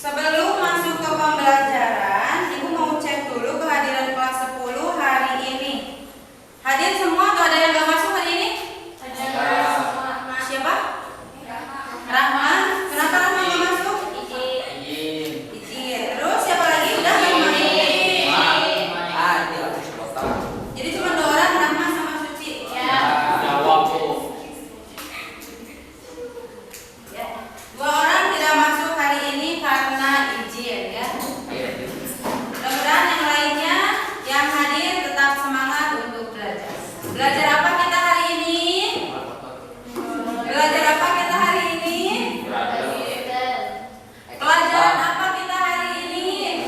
Sebelum masuk ke pembelajaran, Ibu mau cek dulu kehadiran kelas 10 hari ini. Hadir semua atau ada yang gak masuk hari ini? Siapa? Rahma. Kenapa Rahma gak masuk? Ijin. Terus siapa lagi? Udah gak masuk? Jadi cuma 2 orang, Rahma sama Suci. Ya. 2 orang tidak masuk hari ini karena izin ya. Mudah-mudahan yang lainnya yang hadir tetap semangat untuk belajar. Belajar apa kita hari ini? Belajar apa kita hari ini? Pelajaran apa kita hari ini?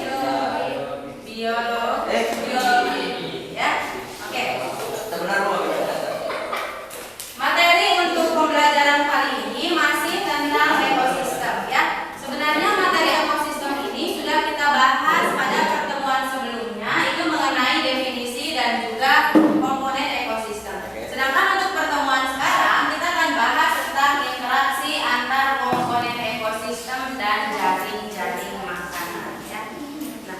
Biologi. Ya. Oke. Materi untuk pembelajaran kali ini masih tentang ekosistem ya. Sebenarnya materi ekosistem ini sudah kita bahas pada pertemuan sebelumnya, itu mengenai definisi dan juga komponen ekosistem. Sedangkan untuk pertemuan sekarang kita akan bahas tentang interaksi antar komponen ekosistem dan jaring-jaring makanan ya. Nah,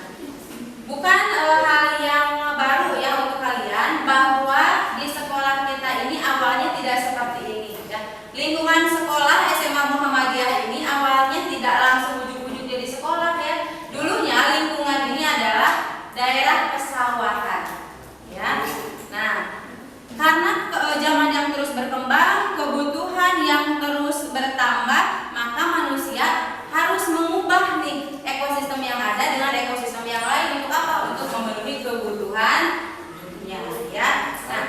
bukan hal yang baru ya untuk kalian bahwa di sekolah kita ini awalnya tidak seperti ini ya. Lingkungan sekolah SMA Muhammadiyah ini awalnya tidak langsung ujuk-ujuk jadi sekolah ya. Dulunya lingkungan ini adalah daerah pesawahan ya. Nah, karena zaman yang terus berkembang, kebutuhan yang terus bertambah, maka manusia harus mengubah nih ekosistem yang ada dengan ekosistem yang lain. Untuk apa? Untuk memenuhi kebutuhannya ya. Nah,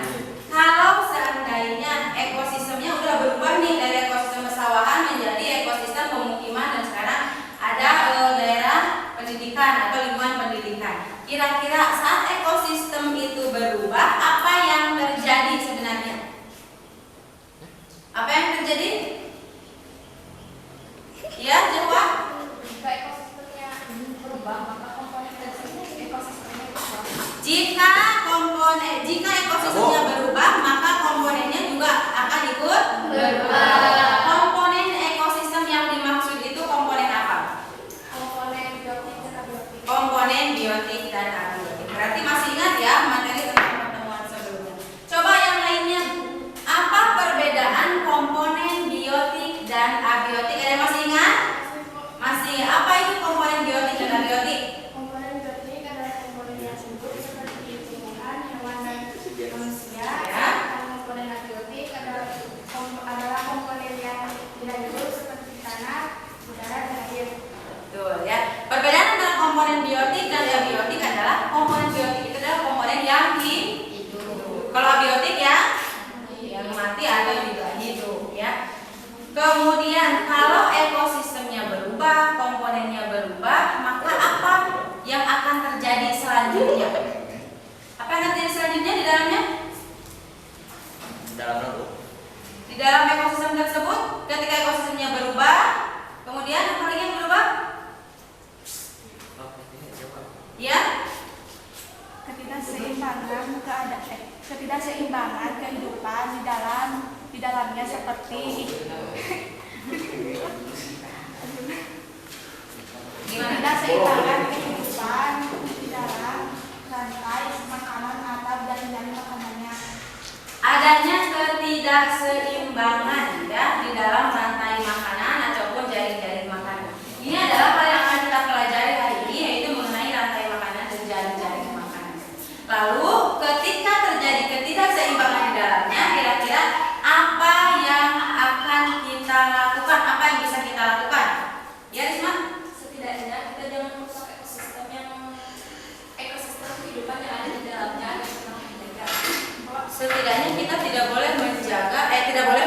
kalau seandainya ekosistemnya udah berubah nih dari ekosistem pesawahan menjadi ekosistem pemukiman dan sekarang ada daerah pendidikan atau lingkungan pendidikan. Kira-kira saat ekosistem itu berubah, apa yang terjadi sebenarnya? Apa yang terjadi? Ya, jawab. Jika ekosistemnya berubah, maka komponen ekosistemnya berubah. Jika ekosistemnya berubah, maka komponennya juga akan ikut Berubah. Komponen ekosistem yang dimaksud itu komponen apa? Komponen biotik dan abiotik. Komponen biotik dan abiotik. Berarti masih ingat ya materi tentang pertemuan sebelumnya. Coba yang lainnya, apa perbedaan komponen biotik dan abiotik? Ada yang masih ingat? Masih. Apa itu komponen biotik dan abiotik? Komponen biotik adalah komponen yang hidup seperti tumbuhan, hewan, dan manusia. Ya. Dan komponen abiotik adalah komponen yang tidak hidup seperti tanah, udara, dan air. Betul ya. Perbedaan antara komponen biotik dan abiotik adalah komponen biotik itu adalah komponen yang hidup. Kalau abiotik ya yang mati atau tidak hidup ya. Kemudian kalau ekosistemnya berubah, komponennya berubah, maka apa yang akan terjadi selanjutnya? Apa yang akan terjadi selanjutnya di dalamnya? Di dalam ekosistem tersebut, ketika ekosistemnya berubah, kemudian apa lagi yang berubah? Ya? Ketidakseimbangan kehidupan di dalamnya seperti Gimana? ketidakseimbangan kehidupan di dalam rantai makanan atau jaring-jaring makanannya. Adanya ketidakseimbangan ya di dalam rantai makanan ataupun jaring-jaring makanan. Ini adalah hal yang akan kita pelajari hari ini, yaitu mengenai rantai makanan dan jaring-jaring makanan. Lalu ketika terjadi ketidakseimbangan di dalamnya, kira-kira apa yang akan kita lakukan? Apa yang bisa kita lakukan? Ya, Risma? Setidaknya kita jangan merusak ekosistem kehidupan yang ada di dalamnya agar tetap terjaga. Setidaknya kita tidak boleh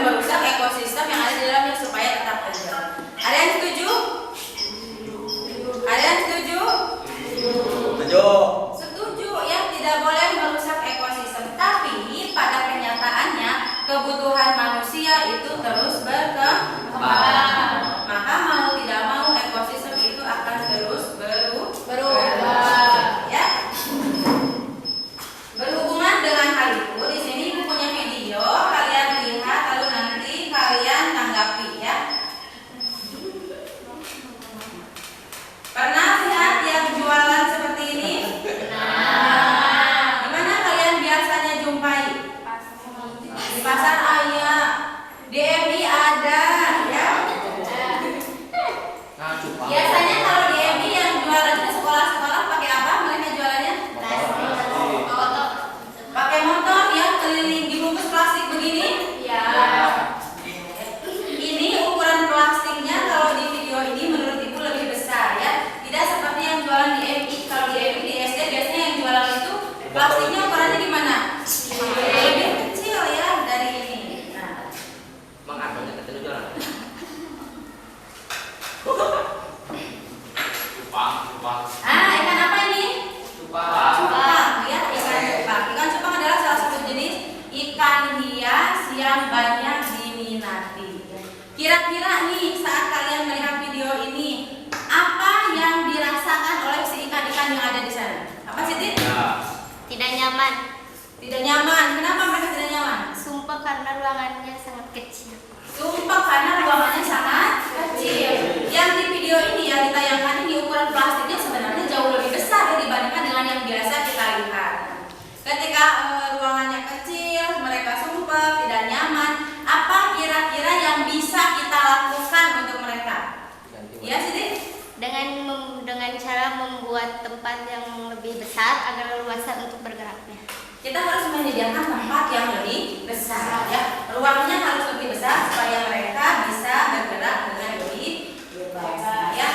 merusak ekosistem yang ada di dalamnya. Ikan apa ini? Cupang. Cupang, ya, ikan cupang. Ikan cupang adalah salah satu jenis ikan hias yang banyak diminati. Kira-kira nih saat kalian melihat video ini, apa yang dirasakan oleh si ikan-ikan yang ada di sana? Apa sih, Tit? Tidak nyaman. Tidak nyaman. Kenapa mereka tidak nyaman? Sumpah karena ruangannya sangat kecil. Sumpah karena ruangannya sangat kecil. Yang di video ini yang ditayangkan ini ukuran plastiknya sebenarnya jauh lebih besar ya, dibandingkan dengan yang biasa kita lihat. Ketika ruangannya kecil, mereka sumpah, tidak nyaman. Apa kira-kira yang bisa kita lakukan untuk mereka? Ya, Siti? Dengan cara membuat tempat yang lebih besar agar leluasa untuk bergeraknya. Kita harus menyediakan tempat yang lebih besar ya. Ruangnya harus lebih besar supaya mereka bisa bergerak dengan lebih bebas ya.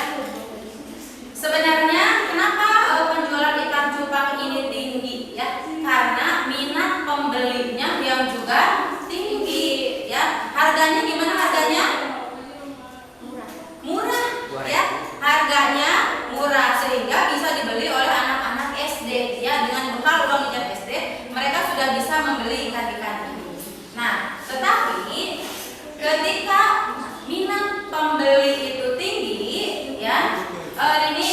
Sebenarnya kenapa penjualan ikan cupang ini tinggi ya? Karena minat pembelinya yang juga tinggi ya. Harganya gimana harganya? Murah ya. Harganya murah sehingga bisa dibeli oleh anak-anak SD ya. Dengan bekal uang jajan SD mereka sudah bisa membeli ikan-ikan ini. Nah, tetapi ketika minat pembeli itu tinggi ya, ini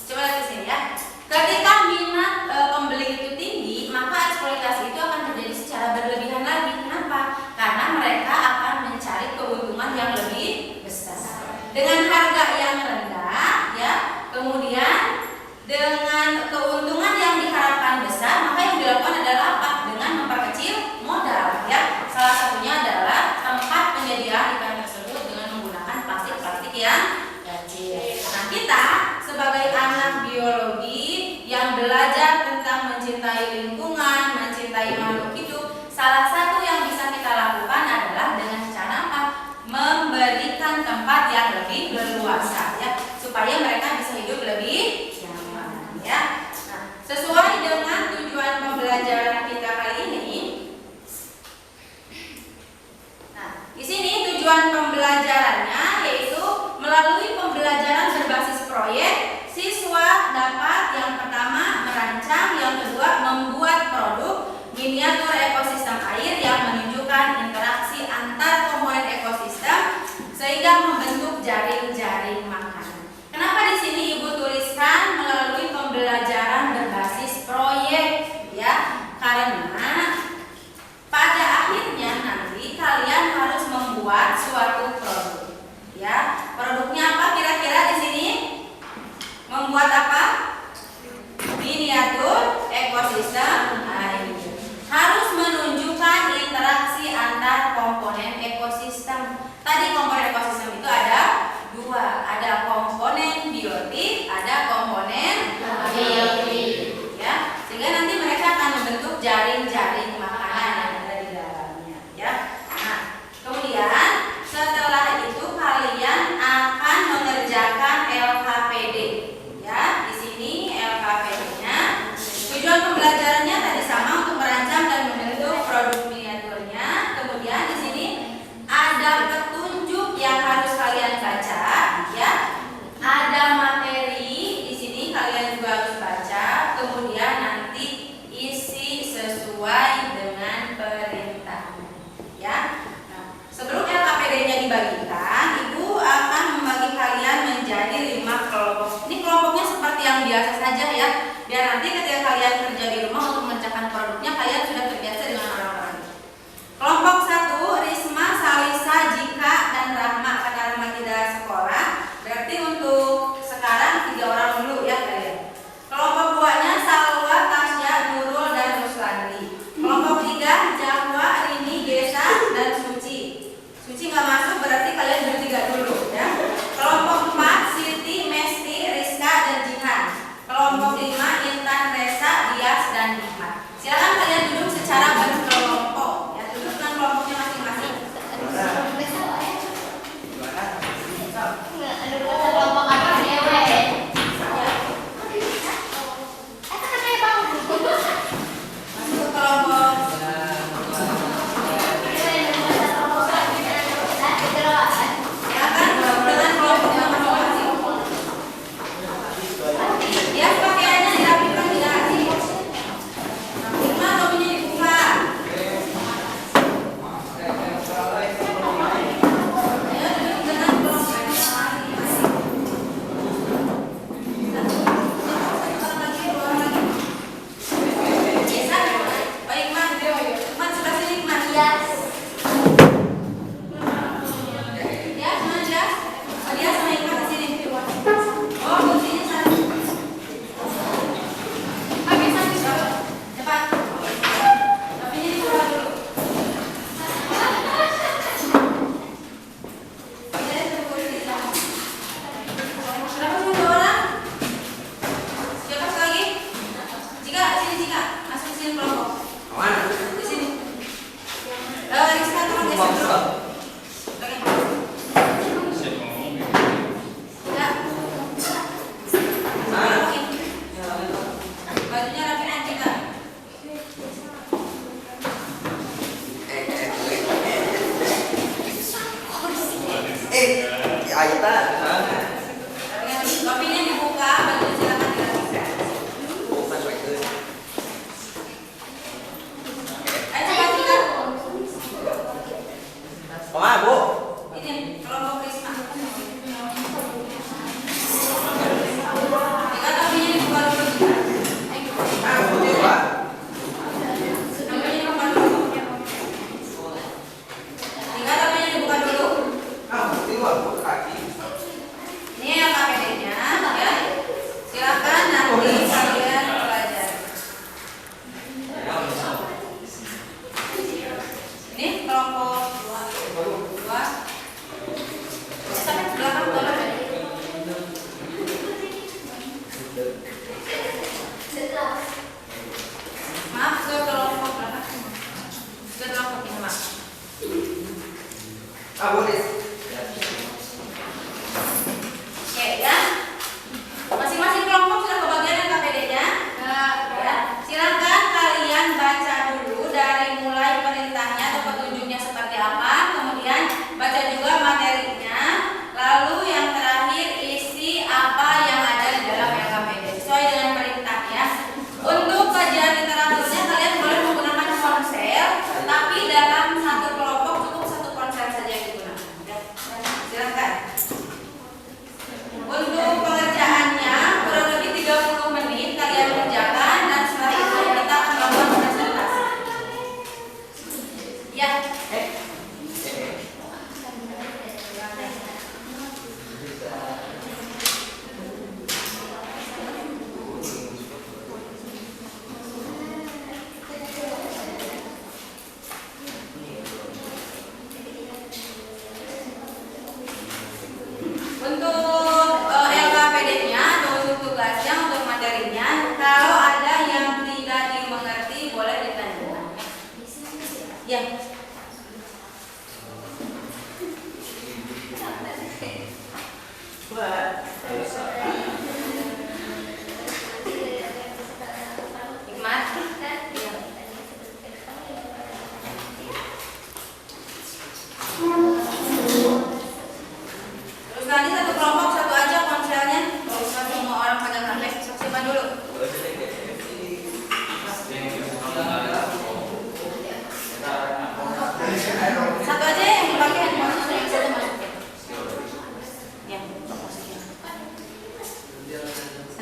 coba lihat di sini ya. Ketika minat pembeli itu tinggi, maka eksploitasi itu akan terjadi secara berlebihan lagi. Kenapa? Karena mereka akan mencari keuntungan yang lebih besar dengan harga yang rendah ya. Kemudian dengan keuntungan yang diharapkan besar, maka yang dilakukan adalah apa? Dengan memperkecil modal ya. Salah satunya adalah tempat penyediaan ikan tersebut dengan menggunakan plastik-plastik yang kecil. Nah, kita sebagai anak biologi yang belajar tentang mencintai lingkungan, mencintai makhluk hidup, salah satu yang bisa kita lakukan adalah dengan cara apa? Memberikan tempat yang lebih leluasa ya, supaya mereka bisa hidup lebih nyaman ya. Nah, sesuai dengan tujuan pembelajaran kita kali ini. Nah, di sini tujuan pembelajarannya yaitu melalui pembelajaran berbasis proyek, siswa dapat yang pertama merancang, yang kedua membuat produk miniatur ekosistem air yang menunjukkan interaksi antar komponen ekosistem sehingga membentuk jaring-jaring makanan. Kenapa di sini Ibu tuliskan melalui pembelajaran berbasis proyek ya? Karena pada akhirnya nanti kalian harus membuat suatu produk ya. Produknya apa kira-kira di sini? Membuat apa? Miniatur ekosistem air. Harus menunjukkan interaksi antar komponen ekosistem. Tadi komponen ekosistem itu ada dua, ada komponen biotik, ada komponen abiotik ya. Sehingga nanti mereka akan membentuk jaring-jaring makanan yang ada di dalamnya ya. Nah, kemudian setelah itu kalian akan mengerjakan LKPD ya. Di sini LKPD-nya tujuan pembelajarannya tadi sama, untuk merancang dan membentuk produk miniaturnya. Kemudian di sini ada petunjuk yang harus kalian baca ya. Ada materi di sini kalian juga harus baca. Kemudian nanti isi sesuai dengan perintahnya ya. Nah, sebelum LKPD-nya dibagikan, Ibu akan membagi kalian menjadi 5 kelompok. Ini kelompoknya seperti yang biasa saja ya. Biar nanti ketika kalian kerja di rumah untuk mengerjakan produknya, kalian sudah terbiasa dengan orang-orang. Kelompok 1, Risma, Salisa, Jika, dan Rahma. Karena Rahma tidak sekolah, berarti untuk sekarang 3 orang dulu ya kalian. Kelompok 2-nya Salwa, Tasya, Nurul, dan Ruslandi. Kelompok 3, Jahwa, Rini, Gesa, dan Suci. Suci nggak masuk, berarti kalian bertiga dulu ya. Kelompok 4, Siti, Mesti, Rizka, dan Jihan. Kelompok 5, Intan, Resa, Dias, dan Hikmat. Silakan kalian duduk secara berkelompok ya. Duduk dengan kelompok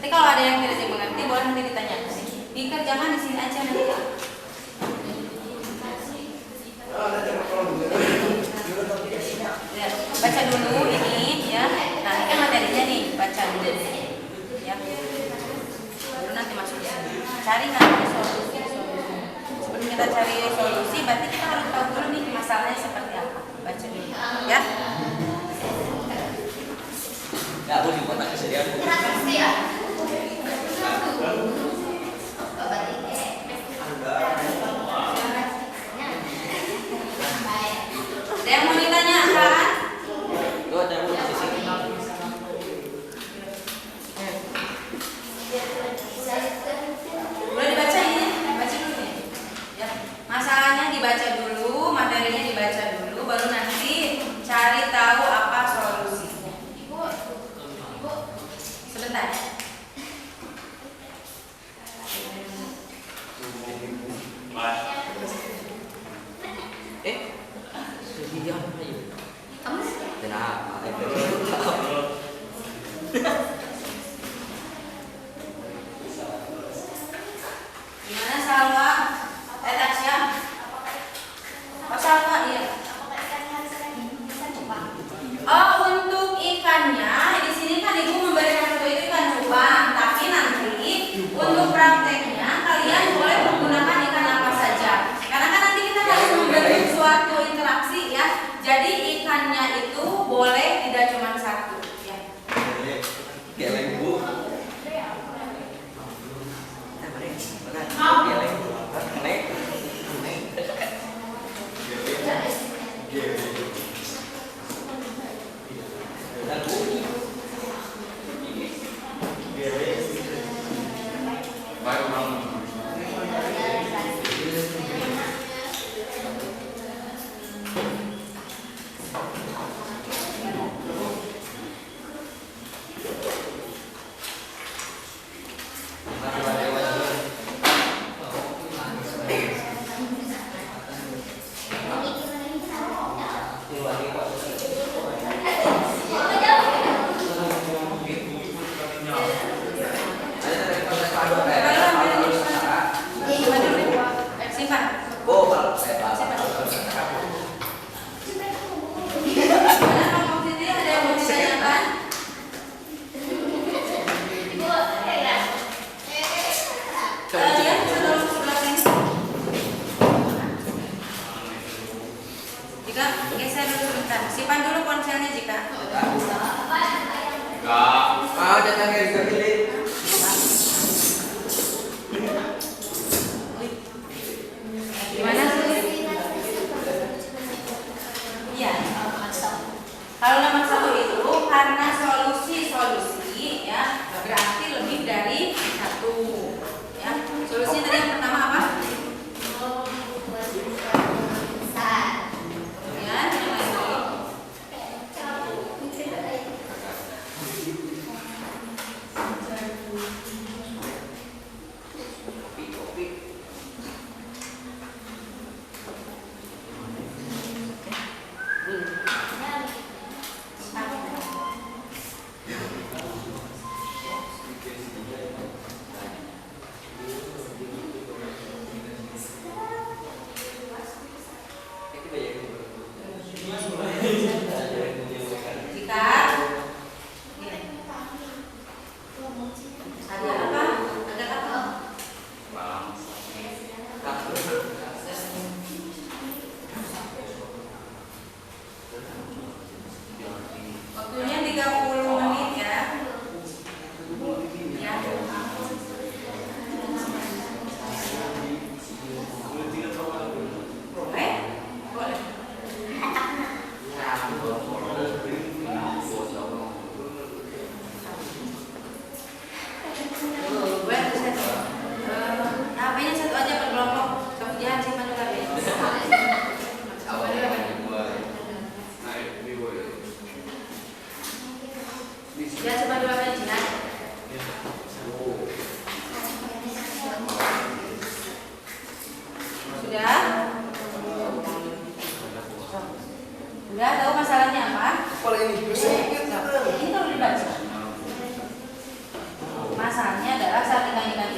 Nanti kalau ada yang tidak dimengerti boleh nanti ditanya. Dikerjakan di sini aja nanti. Ya, baca dulu ini ya. Nah, ini kan materinya nih, baca dulu. Ya. Baru nanti masuk ke sini. Cari nanti solusi. Sebelum kita cari solusi, berarti kita harus tahu dulu nih masalahnya seperti apa. Baca dulu, ya. Ya, aku di kota kesediaan. Ada yang mau ditanyakan? Tuh, ada yang di sini. Boleh dibaca ini? Baca dulu nih. Ya. Masalahnya dibaca dulu, materinya dibaca dulu, baru nanti cari tahu apa solusinya. Sebentar. Sedih apa ya? Kenapa? Gimana Salwa? Tasya? Oh Salwa, iya. Oh, untuk ikannya di sini kan ibu memberikan satu itu ikan cupang.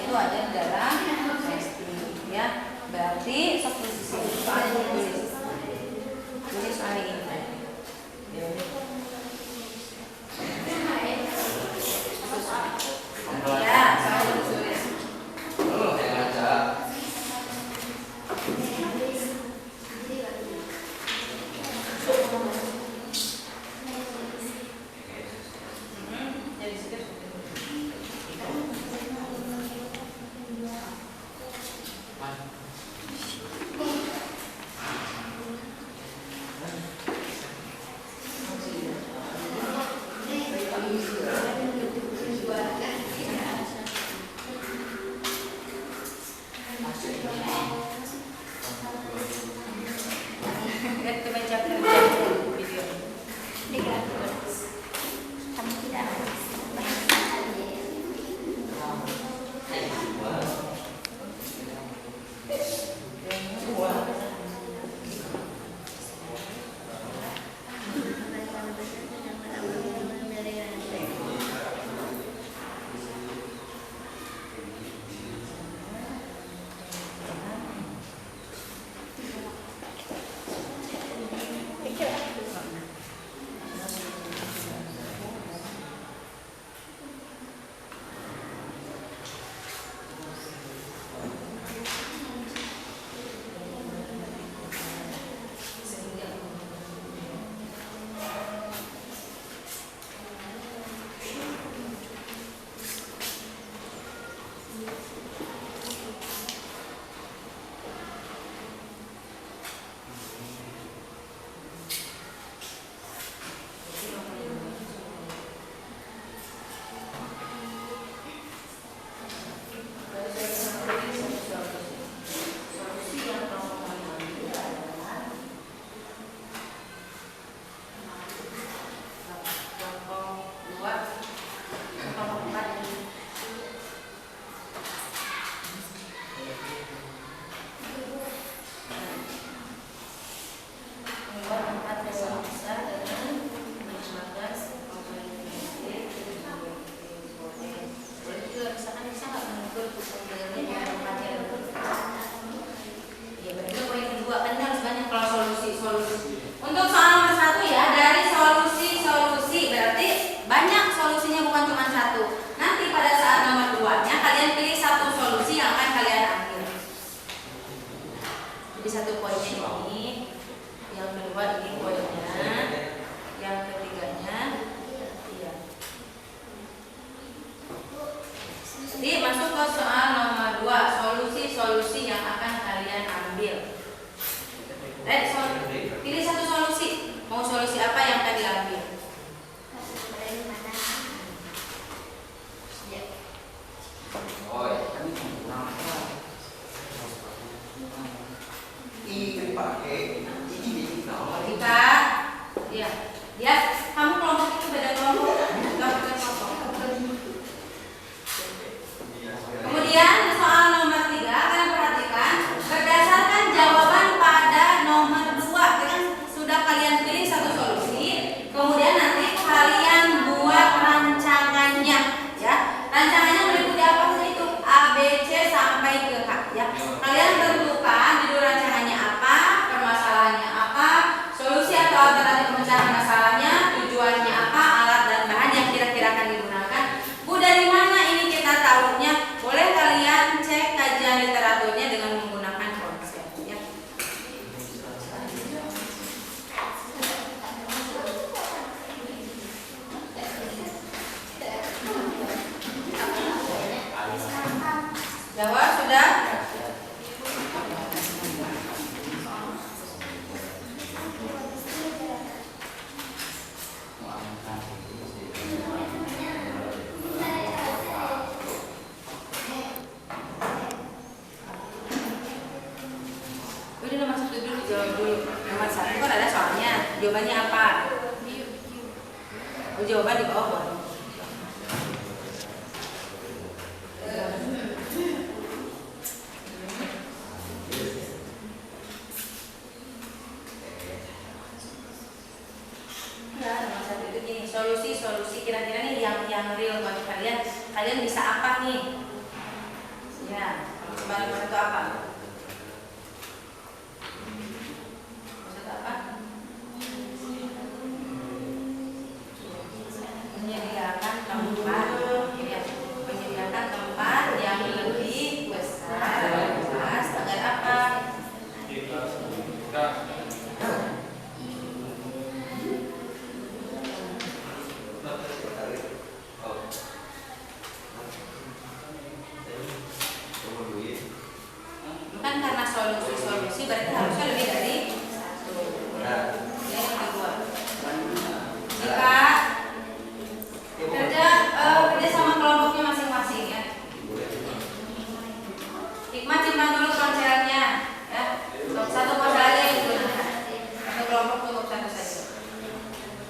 itu ada di dalam testing ya. Berarti sok posisi soalnya ditulis. Tulis soalnya ini. Ya, soalnya ditulis. Oh, saya baca. Jadi situ. Coba cek video. Kamu tidak Untuk soal nomor 1 ya, dari solusi berarti banyak solusinya, bukan cuma satu. Nanti pada saat nomor 2-nya kalian pilih satu solusi yang akan kalian ambil. Jadi satu poinnya ini, yang kedua ini poinnya, yang ketiganya iya. Jadi masuk ke soal nomor 2, solusi-solusi yang akan kalian ambil. Pilih satu solusi. Mau solusi apa yang akan diambil? Oh, ini pakai ini Kita, ya, kamu kelompok itu beda kelompok, enggak bukan kelompok. Kemudian soal nomor 3, kalian perhatikan berdasarkan jawaban pada nomor 2, kan sudah kalian pilih satu solusi, kemudian nanti kalian buat rancangannya, ya. Rancangannya meliputi apa saja itu? A, B, C sampai ke H, ya. Kalian tentukan judul rancangannya apa, permasalahannya apa, solusi atau alternatif pemecahan masalahnya, tujuannya apa, alat dan bahan yang kira-kira akan digunakan. Bu, dari mana ini kita tahunya? Boleh kalian cek kajian literaturnya dengan menggunakan konsep, ya. Jawab sudah? Udah nomor 1 dulu dijawab dulu. Nomor 1 kan ada soalnya. Jawabannya apa? Oh, jawaban di bawah. Ya, nomor 1 itu gini, solusi kira-kira nih yang real bagi kalian. Kalian bisa apa nih? Ya, kembali itu apa? Maksud apa? Menyediakan tempat, ya, menyediakan tempat yang lebih besar, luas, agar apa? Bukan karena solusi berarti harusnya lebih dari satu. Yang kedua, jika kerja sama kelompoknya masing-masing ya. Hikmat simpan dulu ponselnya ya. Untuk satu ponsel aja yang digunakan. Satu kelompok cukup satu saja.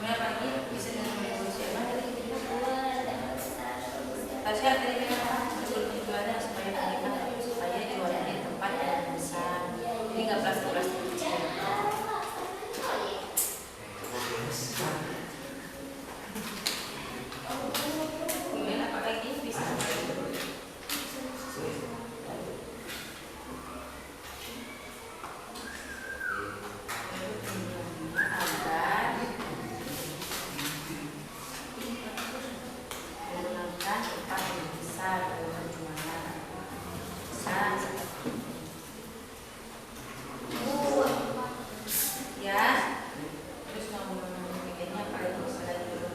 Kemudian apa lagi? Bisa dengan menegosi apa? Tasya tadi bilang apa? Tujuannya supaya jualannya di tempat yang besar. Jadi nggak plastik-plastik kecil. Kemudian apa lagi bisa? Agar menggunakan tempat yang besar dalam perjualan. Besar. Ya. Terus ngomong-ngomong bikinnya apa lagi? Selain dulu.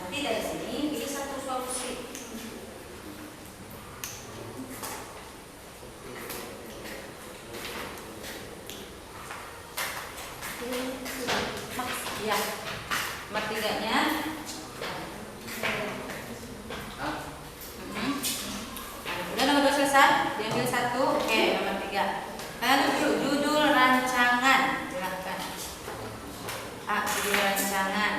Nanti dari sini pilih satu solusi. Ya, nomor 3-nya. Udah nomor 2 selesai, diambil satu. Oke, nomor 3. Lalu judul rancangan, silakan. A, judul rancangan.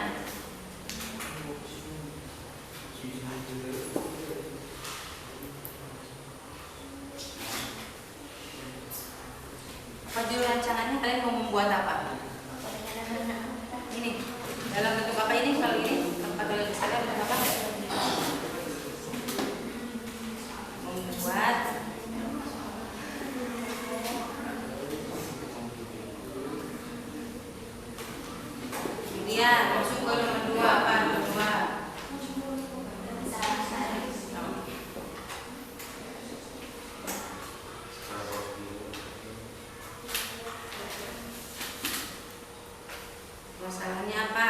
Apa judul rancangannya? Kalian mau membuat apa? Ini dalam bentuk apa ini? Kalau ini tempat tulis besarnya bentuk apa? Membuat kemudian masuk ke nomor 2 apa? Nomor 2. Masalahnya apa?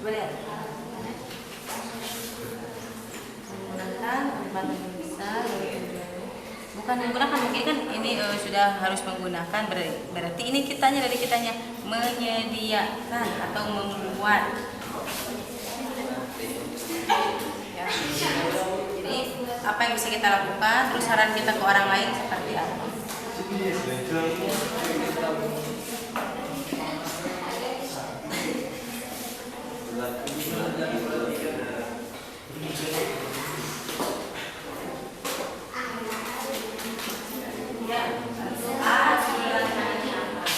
Coba lihat. Menggunakan tempat yang besar. Bukan menggunakan, mungkin kan ini sudah harus menggunakan, berarti ini kitanya, dari kitanya menyediakan atau membuat. Ya. Jadi apa yang bisa kita lakukan, terus saran kita ke orang lain seperti apa? Ya, A sederhananya apa?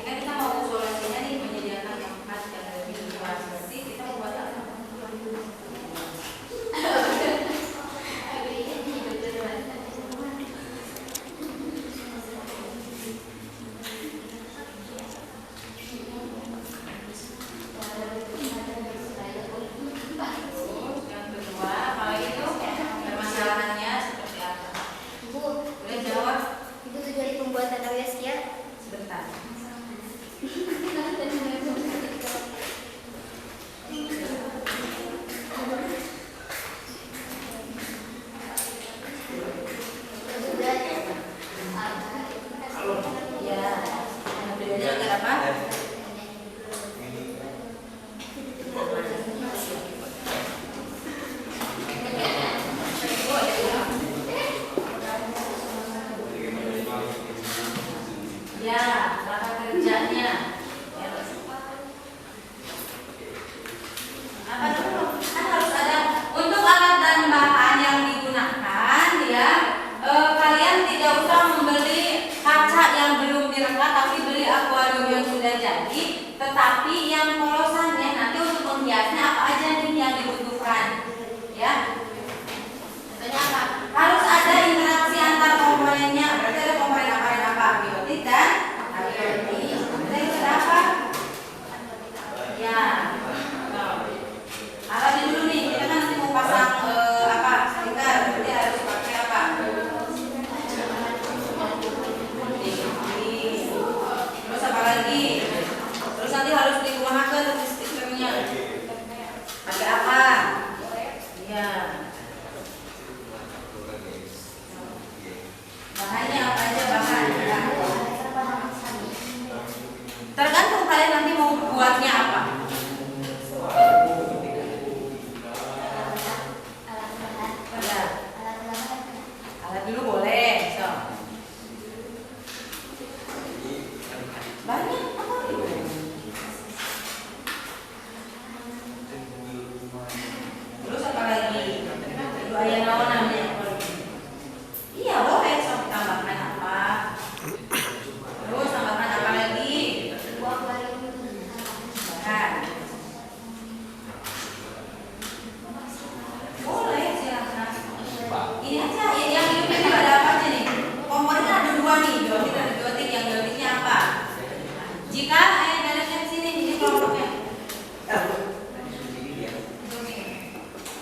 Kan kita mau solusinya nih, menyediakan tempat yang lebih luas, berarti kita membuat apa? Yang kedua, kalau itu permasalahannya seperti apa? Boleh jawab Itu tujuan pembuatan alias ya. sebentar. Ya, tujuannya agar apa? Ya, latar kerjanya. Ya. Apa dulu? Kan harus ada untuk alat dan bahan yang digunakan, ya. Kalian tidak usah membeli kaca yang belum direkat, tapi beli akuarium yang sudah jadi. Tetapi yang polosannya nanti untuk menghiasnya apa aja nih yang dibutuhkan, ya. Contohnya apa? Harus ada interaksi antar komponennya. Berarti ada komponen apa? Biotik dan abiotik. Dari berapa? Ya. Alatnya dulu nih. Kita kan nanti mau pasang stiker. Berarti harus pakai apa? Terus apa lagi? Terus nanti harus digunakan stikernya. Pakai apa? Ya. Bahannya apa aja bahan? Tergantung kalian nanti mau buatnya apa. Ya. Alat dulu boleh. So. Banyak apa? Terus apa lagi? Itu ayah naon namanya? Iya boleh, so tambahkan apa? Terus tambahkan apa lagi? Bahan. Boleh silakan. Ini aja yang hidupnya juga ada apa aja nih? Komponennya ada dua nih, biotik dan biotik. Yang biotiknya apa? Jika beresnya di sini, ini kelompoknya.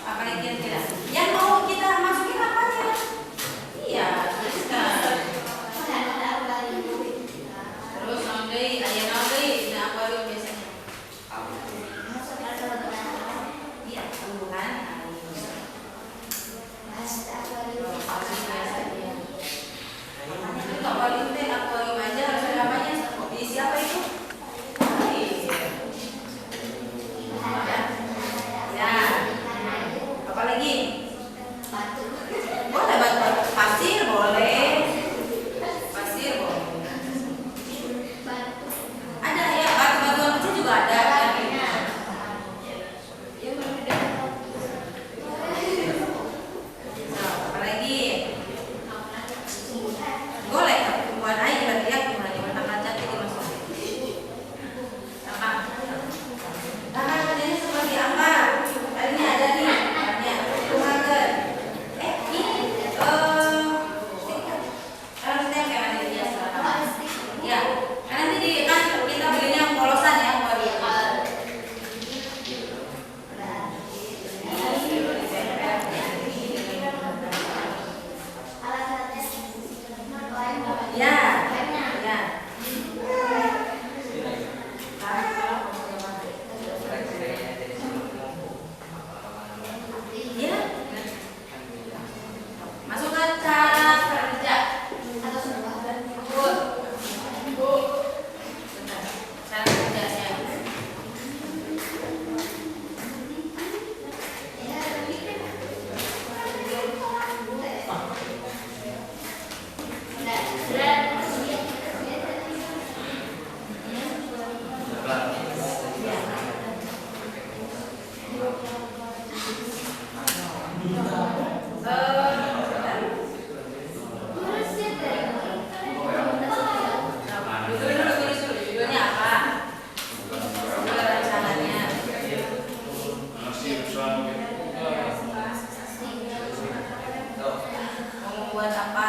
Apa lagi kira-kira? Yang mau kita masukin apanya? Iya, tuliskan. Terus naudai, ayah naudai, nah akuarium biasanya. Iya, tumbuhan air. Itu akuarium teh, akuarium aja harus ada apanya? Diisi apa itu? Air. Ya. Apa lagi? Boleh batu pasir, boleh. Pasir boleh. Ada ya, batu-batuan kecil juga ada. Apa lagi? Boleh, buat air berarti ya, gimana otak kaca dimasukin. Apa? Nah, kerjanya seperti apa? Tadi ini ada nih, banyak. Mau membuat apa?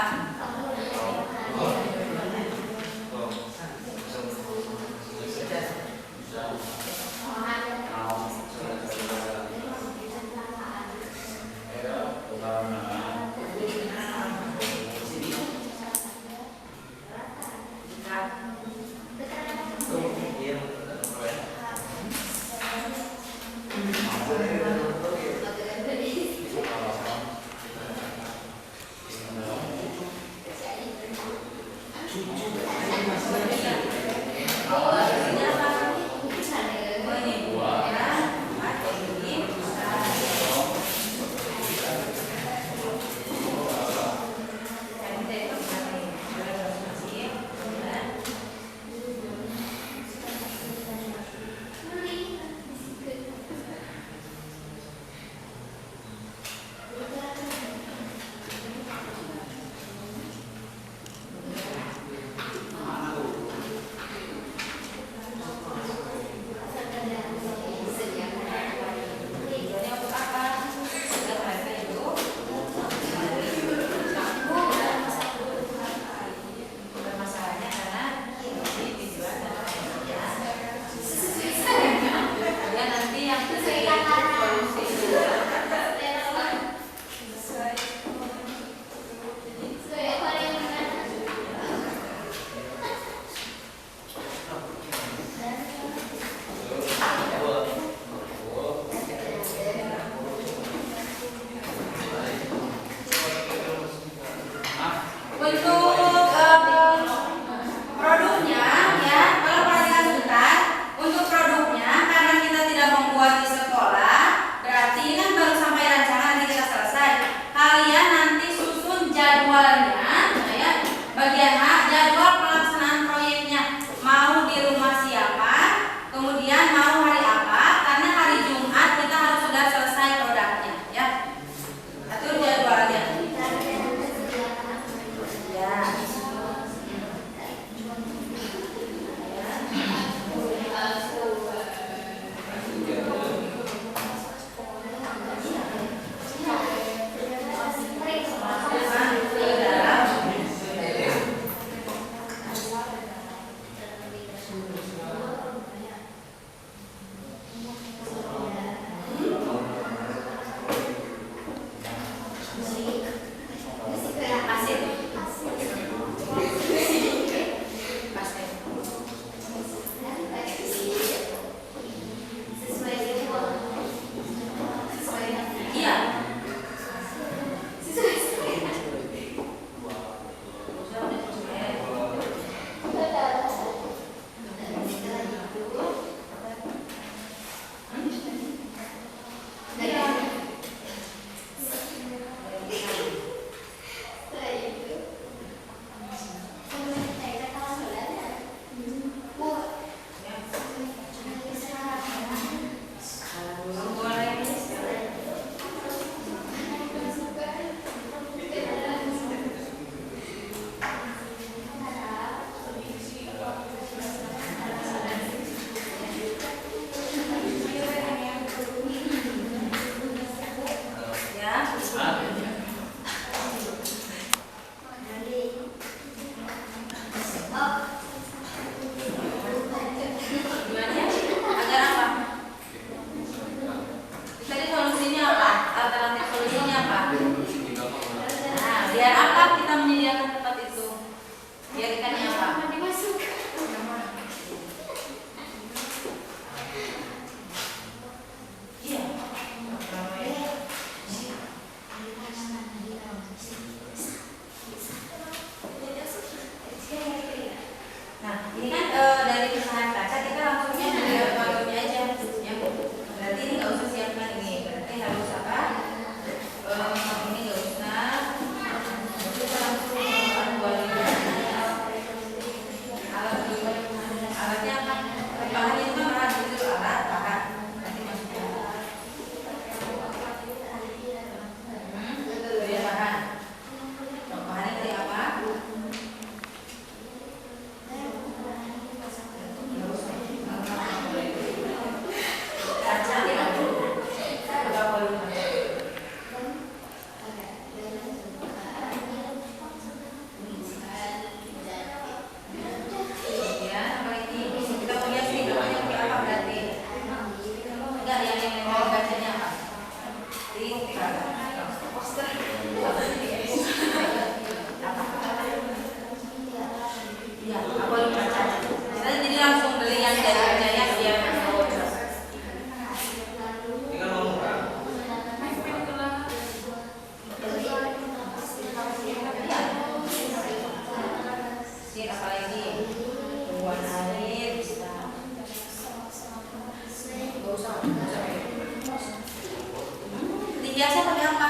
Dihiasnya pakai apa?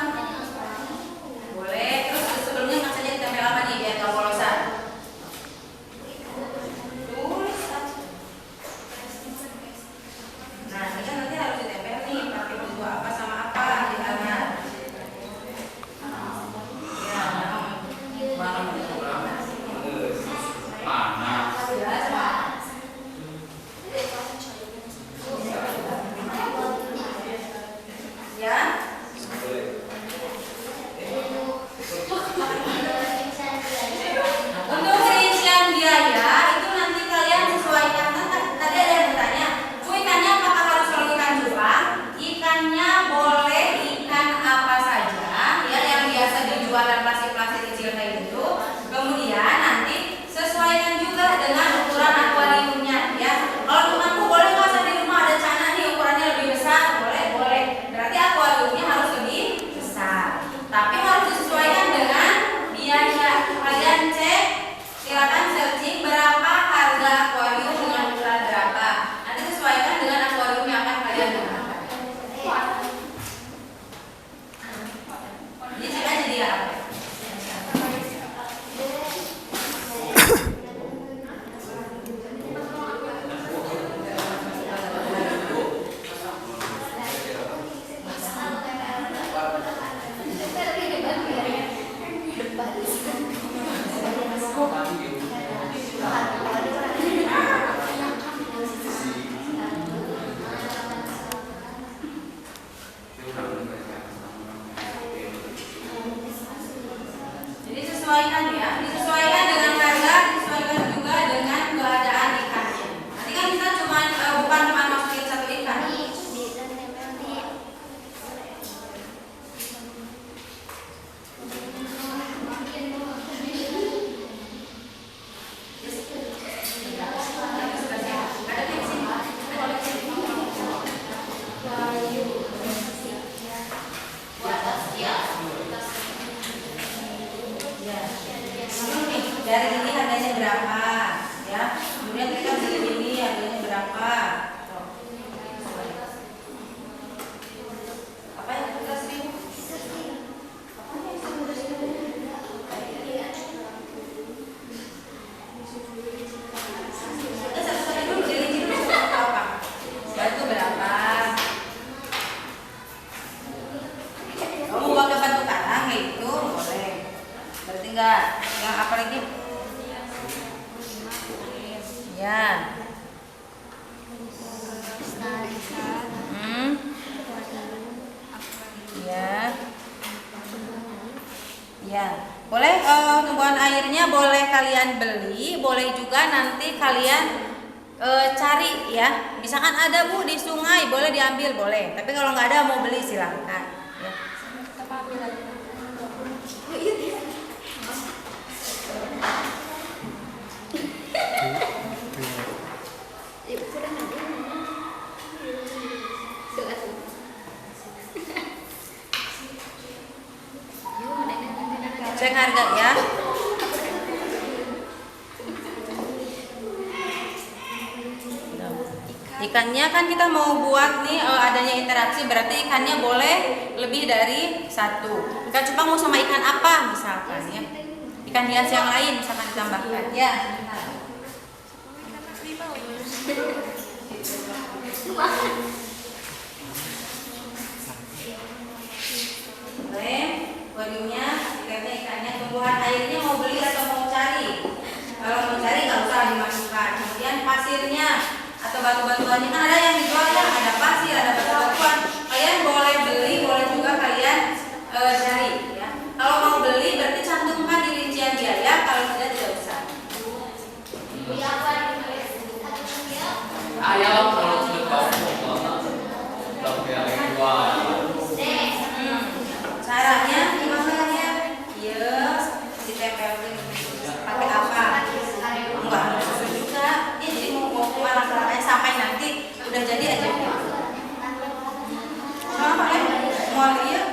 Boleh. Terus sebelumnya nggak saja ditempel apa nih biar nggak polosan? Tulis aja. Nah, ini kan nanti harus ditempel nih pakai buku apa sama apa di tangan. Ya, ya. Untuk rincian biaya itu nanti kalian sesuaikan. Tadi ada yang bertanya, Bu, ikannya apakah harus selalu ikan cupang? Ikannya boleh ikan apa saja, ya yang biasa dijual dalam plastik-plastik kecil kayak gitu. Kemudian nanti sesuaikan juga dengan ukuran akuariumnya, ya. Kalau temanku boleh nggak di rumah ada cana nih ukurannya lebih besar, boleh. Berarti akuariumnya harus lebih besar. Tapi harus disesuaikan dengan biaya. Kalian cek, silakan searching berapa harga akuarium dengan ukuran berapa. Nanti sesuaikan dengan akuarium yang akan kalian gunakan. Jadi cek aja dia apa. Jadi sesuaikan ya, disesuaikan dengan harga, disesuaikan juga dengan keadaan ikannya. Nanti kan kita bukan cuma masukin satu ikan. Ada di sini. Nih, dari ini harganya berapa, ya? Kemudian kita beli ini harganya berapa? Tuh. Apa yang kita seribu? Satu-satu dulu, jadi dulu apa? Batu berapa? Kamu pakai batu karang gitu, boleh. Berarti enggak yang apa lagi? Ya. Ya. Ya. Boleh tumbuhan airnya boleh kalian beli, boleh juga nanti kalian cari ya. Misalkan ada Bu di sungai, boleh diambil, boleh. Tapi kalau nggak ada mau beli silahkan. Ya. Cek harga ya. Ikannya kan kita mau buat nih adanya interaksi, berarti ikannya boleh lebih dari satu. Ikan cupang mau sama ikan apa misalkan ya. Ikan hias yang lain misalkan ditambahkan ya. Boleh, akuariumnya, ikannya, tumbuhan airnya mau beli atau mau cari? Kalau mau cari nggak usah dimasukkan. Kemudian pasirnya atau batu-batuannya kan ada yang dijual ya, ada pasir, ada batu-batuan. Kalian boleh beli, boleh juga kalian cari ya. Kalau mau beli berarti cantumkan di rincian biaya, kalau tidak usah. Ayo kalau sudah tahu Caranya gimana ya? Iya, ditempelin pakai apa? Enggak susah juga. Ya jadi mau malah sampai nanti udah jadi aja. Apa ya? Mau lihat?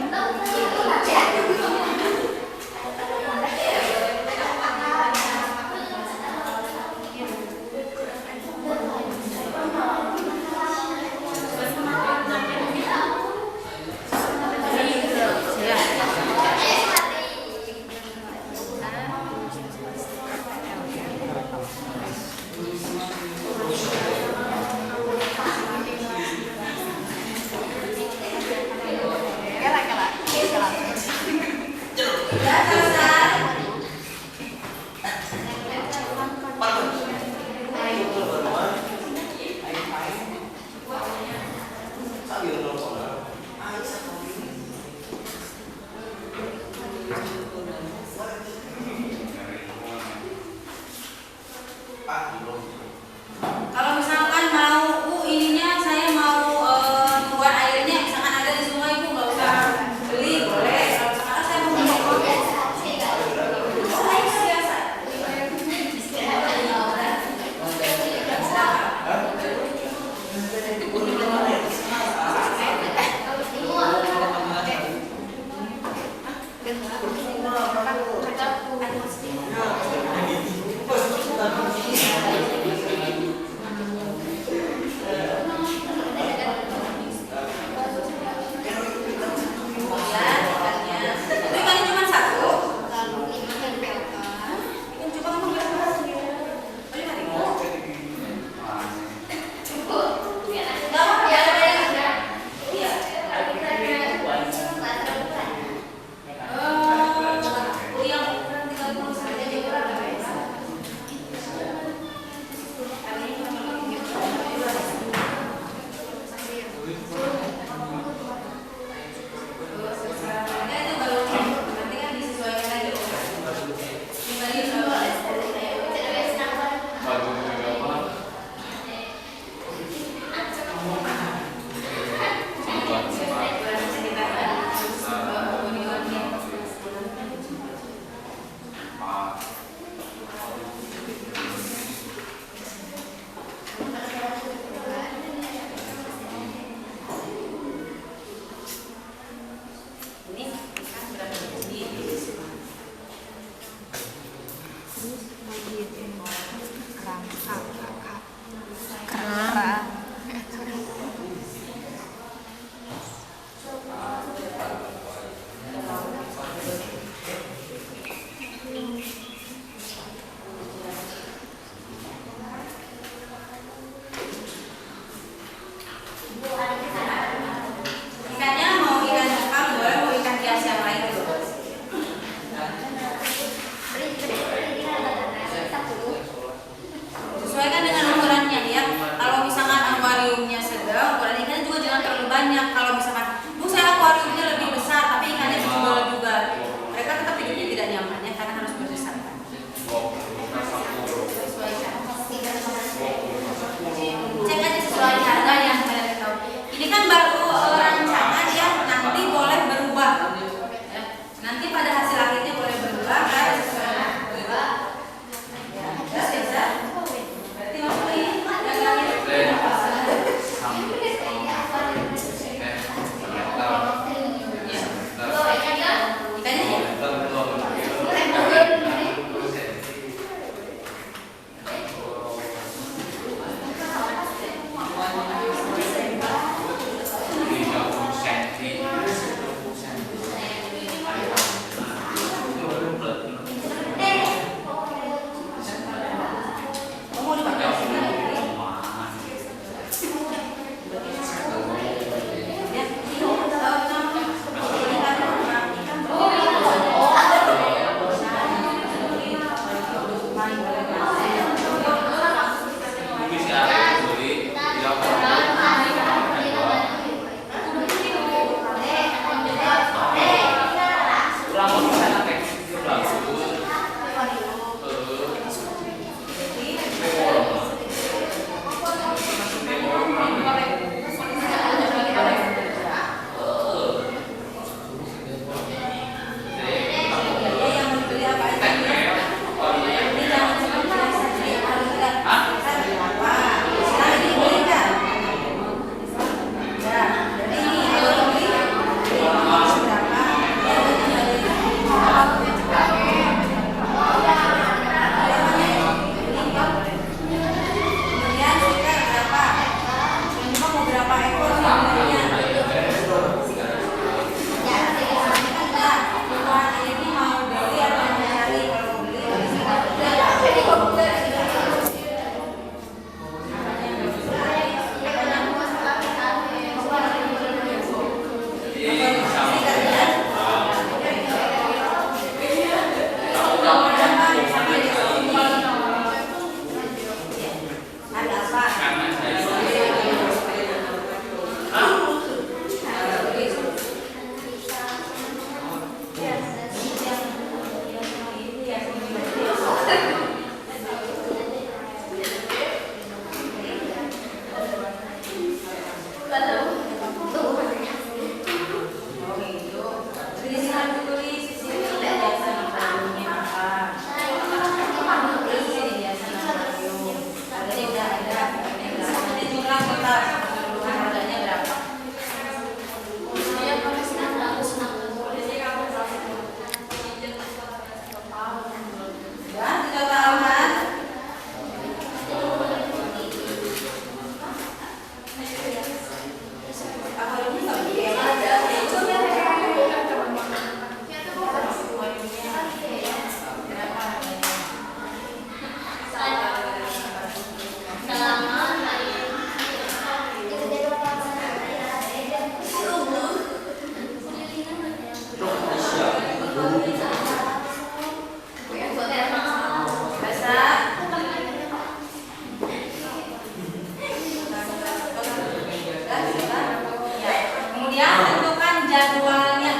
jadwalnya.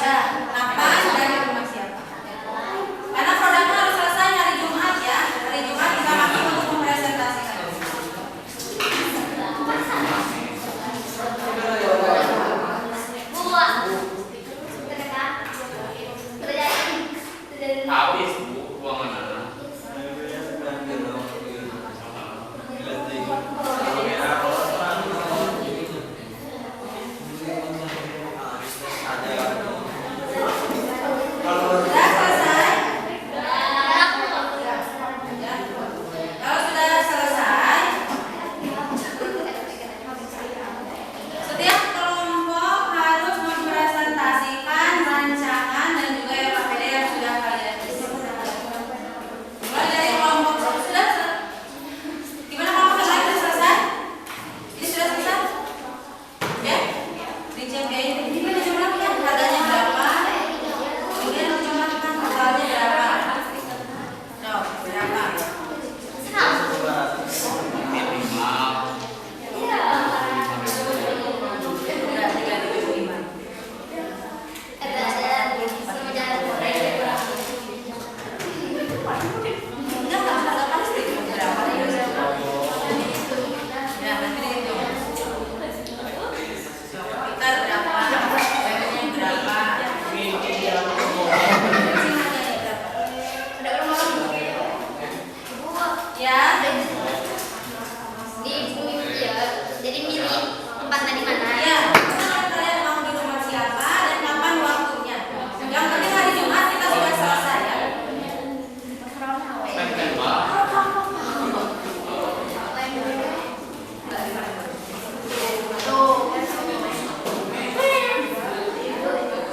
Ya, kapan dan di rumah siapa. Karena produknya harus selesai hari Jumat ya. Hari Jumat kita pakai untuk mempresentasikan. Habis bu, uang mana? Sudah selesai? Ya. Kalau sudah selesai, setiap kelompok harus mempresentasikan rancangan dan juga RKPD yang sudah kalian isi. Mulai dari kelompok sudah gimana kelompok yang lain sudah selesai? Ini sudah selesai? Ya? Dicek deh. Ini dijumlahkan harganya berapa? Kemudian dijumlahkan totalnya berapa? Coba berapa? Minimal. Udah 3.500. Enggak harga pasti berapa nih? Ya, nanti dihitung. Kita berapa? Revenue berapa? Ya, Jadi milih tempatnya di mana? ya. Sekarang kalian mau di rumah siapa dan kapan waktunya? Yang penting hari Jumat kita sudah selesai ya.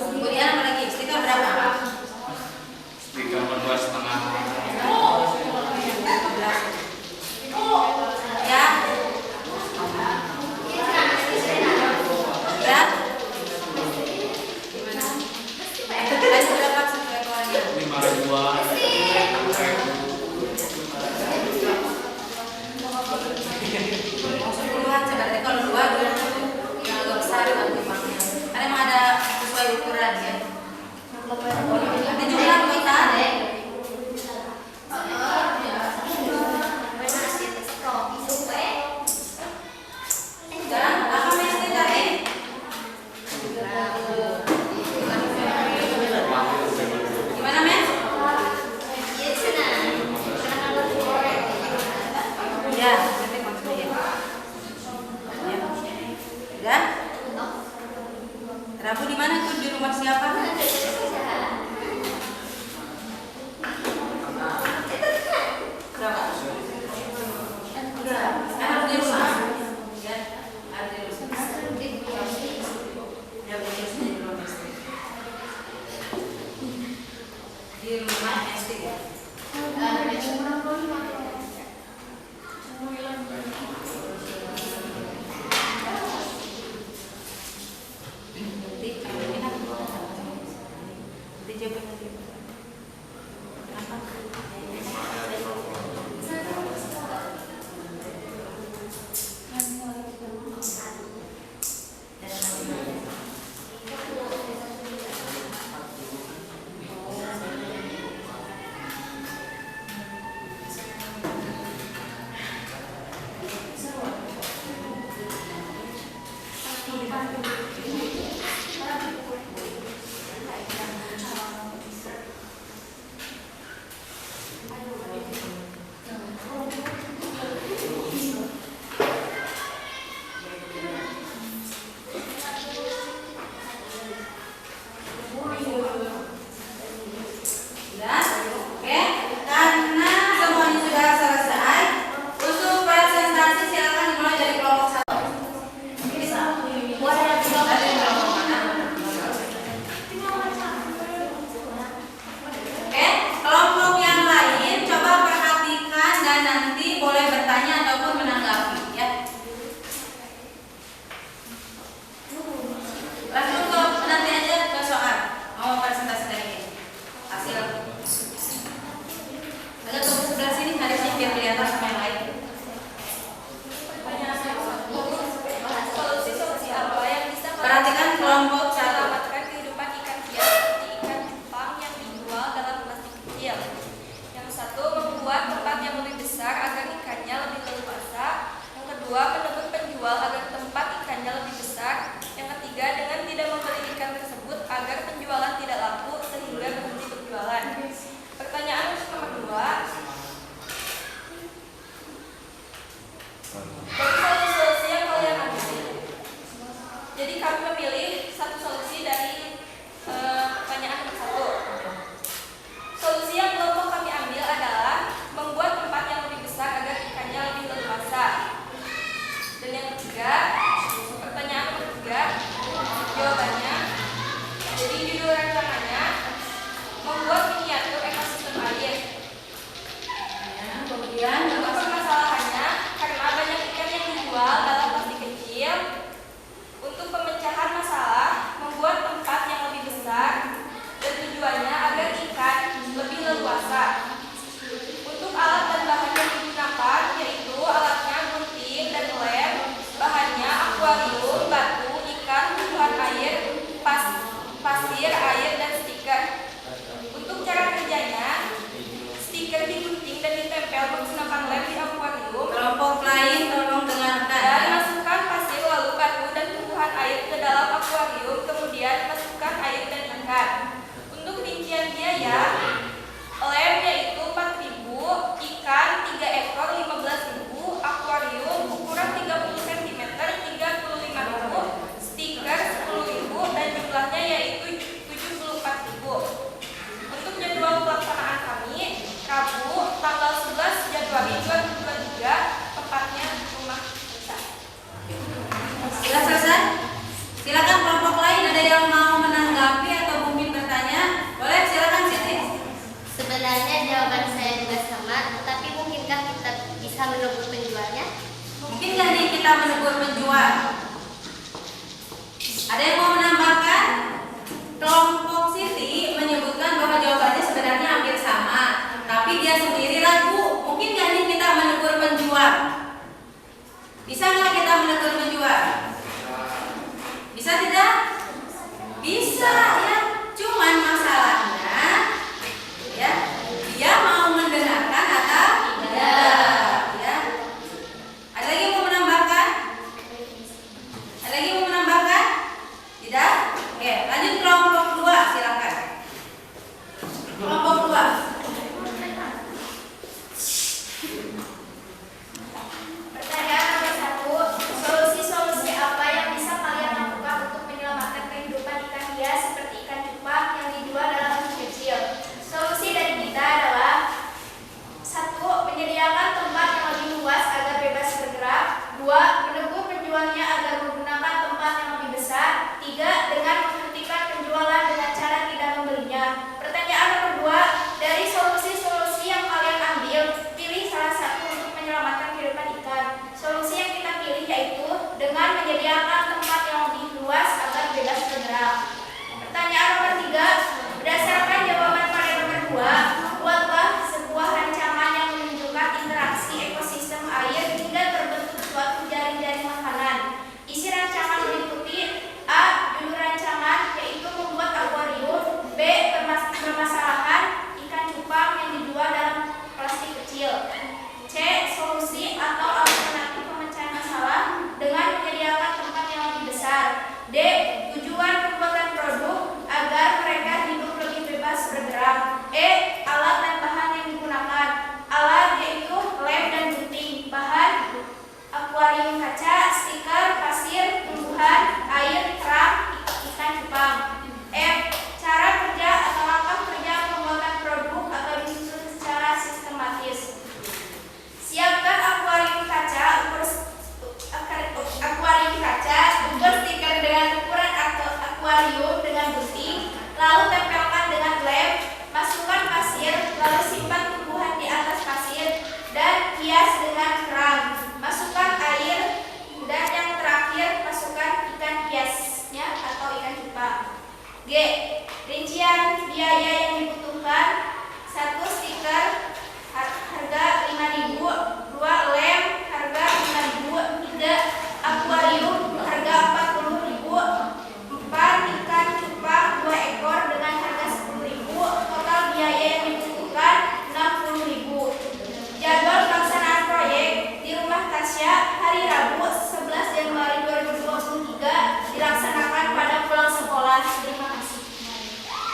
Kemudian apa lagi? Stiker berapa? Tiga berdua setengah. Ya. Berat? Ada berapa stikernya? 5.000-an. Puluhan coba nanti kalau dua yang agak besar kan timangnya. Karena emang ada sesuai ukuran ya. Nanti jumlah kita. Dan apa mesti tadi? Gimana men? Ya, nanti maksudnya. Ya. Rabu di mana tuh, di rumah siapa? Berapa? Udah, harus di rumah. Ya, harus di rumah. Ya, harus di rumah. judul rancangannya membuat miniatur ekosistem air. Ya, kemudian Untuk permasalahannya, karena banyak ikan yang dijual dalam plastik kecil, untuk pemecahan masalah membuat tempat yang lebih besar dan tujuannya agar ikan lebih leluasa. Untuk alat dan bahan yang digunakan yaitu alatnya gunting dan lem, bahannya akuarium, batu, ikan, tumbuhan air, pasir, air, dan stiker. Untuk cara kerjanya, stiker digunting dan ditempel menggunakan lem di akuarium kelompok lain tolong dengarkan. dan masukkan pasir lalu batu dan tumbuhan air ke dalam akuarium, kemudian masukkan air dan ikan. Untuk rincian biaya, lem yaitu 4.000, ikan 3 ekor 15.000, akuarium ukuran 30 cm 35.000, stiker 10.000 dan jumlahnya yaitu 74.000. Untuk jadwal pelaksanaan kami, Rabu tanggal 11 Januari 2023, tepatnya rumah desa. Sudah selesai? Silakan kelompok lain ada yang mau menanggapi atau mungkin bertanya? Boleh, silakan Siti. Sebenarnya jawaban saya juga sama, tetapi mungkinkah kita bisa menegur penjualnya? Mungkin nggak nih kita menegur penjual? Ada yang mau menambahkan? Kelompok Siti menyebutkan bahwa jawabannya sebenarnya hampir sama, tapi dia sendiri ragu. Mungkin nggak nih kita menegur penjual? Bisa nggak kita menegur penjual? Bisa tidak? Bisa ya. Cuman masalahnya ya, dia mau mendengarkan atau tidak ya. Ada lagi yang mau menambahkan? Ada lagi yang mau menambahkan? Tidak? Oke, lanjut kelompok 2, silakan. Kelompok 2. Pertanyaan nomor 1, solusi-solusi apa yang bisa kalian lakukan untuk menyelamatkan kehidupan ikan hias seperti ikan cupang yang dijual dalam bentuk kecil? Solusi dari kita adalah 1. Menyediakan tempat yang lebih luas agar bebas bergerak. 2. Menegur penjualnya agar menggunakan tempat yang lebih besar. 3. Dengan menghentikan penjualan dengan cara tidak membelinya. Pertanyaan nomor 2, dari solusi-solusi yang kalian ambil, pilih salah satu untuk menyelamatkan kehidupan ikan. Solusi yang kita pilih yaitu dengan menyediakan tempat yang lebih luas agar bebas bergerak. Pertanyaan nomor 3, berdasarkan jawaban pada nomor 2, buatlah sebuah rancangan yang menunjukkan interaksi ekosistem air hingga terbentuk suatu jaring-jaring makanan. Isi rancangan meliputi A. Judul rancangan yaitu membuat akuarium. B. Permasalahan ikan cupang yang dijual dalam plastik kecil. C. Solusi atau alternatif pemecahan masalah dengan menyediakan tempat yang lebih besar. D. Tujuan pembuatan produk agar mereka hidup lebih bebas bergerak. E. Alat dan bahan yang digunakan. Alat yaitu lem dan gunting. Bahan akuarium kaca, stiker, pasir, tumbuhan, air, kerang, ikan cupang. F. Cara kerja atau langkah kerja pembuatan produk atau disusun secara sistematis. Siapkan akuarium kaca, ukur stiker dengan ukuran akuarium dengan gunting, lalu tempelkan dengan lem, masukkan pasir, lalu simpan tumbuhan di atas pasir, dan hias dengan kerang. Masukkan air, dan yang terakhir masukkan ikan hiasnya atau ikan cupang. G. Rincian biaya yang dibutuhkan: 1. Stiker harga 5.000, 2. Lem harga 5.000, 3. Akuarium harga 40.000, 4. Ikan cupang 2 ekor dengan harga 10.000. Total biaya yang dibutuhkan 60.000. Jadwal pelaksanaan proyek di Rumah Tasya hari Rabu 11 Januari 2023 dilaksanakan pada pulang sekolah. Terima kasih.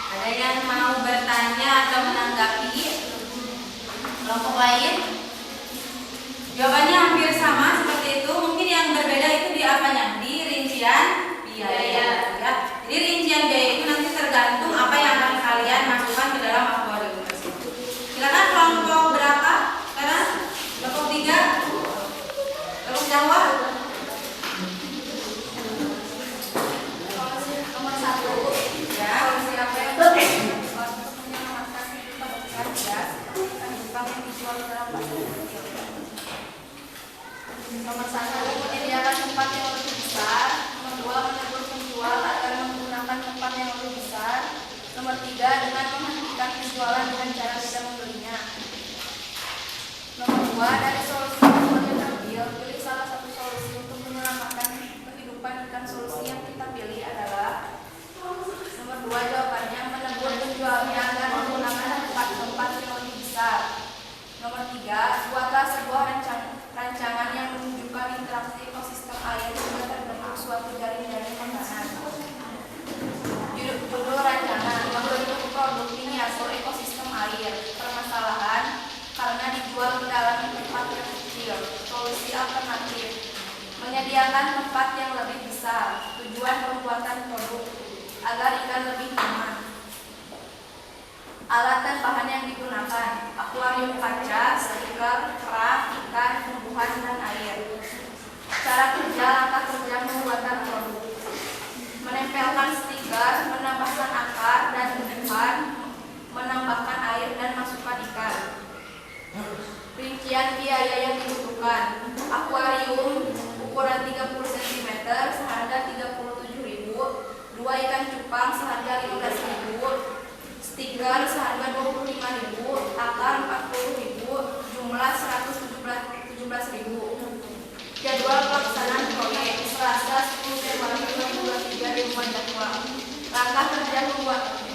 Ada yang mau bertanya atau menanggapi? Kelompok lain? Jawabannya hampir sama seperti itu. Mungkin yang berbeda itu di apanya? Di rincian biaya. Ya. Jadi rincian biaya itu nanti tergantung apa yang akan kalian masukkan ke dalam akuarium tersebut. Silakan kelompok berapa? Sekarang kelompok 3. Terus jawab. Nomor 1. Ya. penjualan dengan cara tidak membelinya. Nomor 2, dari solusi yang diambil, pilih salah satu solusi untuk menyelamatkan kehidupan ikan. Solusi yang kita pilih adalah nomor 2, jawabannya menegur penjualnya agar menggunakan tempat yang lebih besar. Nomor 3, buatlah sebuah rancangan yang menunjukkan interaksi ekosistem air hingga terbentuk suatu jaring-jaring makanan. Judul rancangan membentuk produk miniatur ekosistem air. Permasalahan karena dijual ke dalam tempat yang kecil. Solusi alternatif menyediakan tempat yang lebih besar. Tujuan pembuatan produk agar ikan lebih nyaman. Alat dan bahan yang digunakan: akuarium kaca, stiker, kerang, ikan, tumbuhan, dan air. Cara kerja, langkah kerja pembuatan produk: menempelkan stiker, menambahkan akar dan tumbuhan, menambahkan air dan masukkan ikan. Rincian biaya yang dibutuhkan: akuarium ukuran 30 cm seharga 37.000, 2 ikan cupang seharga 15.000, stiker seharga 25.000, akar 40.000, jumlah 117.000. Jadwal pelaksanaan proyek: Selasa 10 Februari 2023 di rumah jadwal. Langkah kerja membuat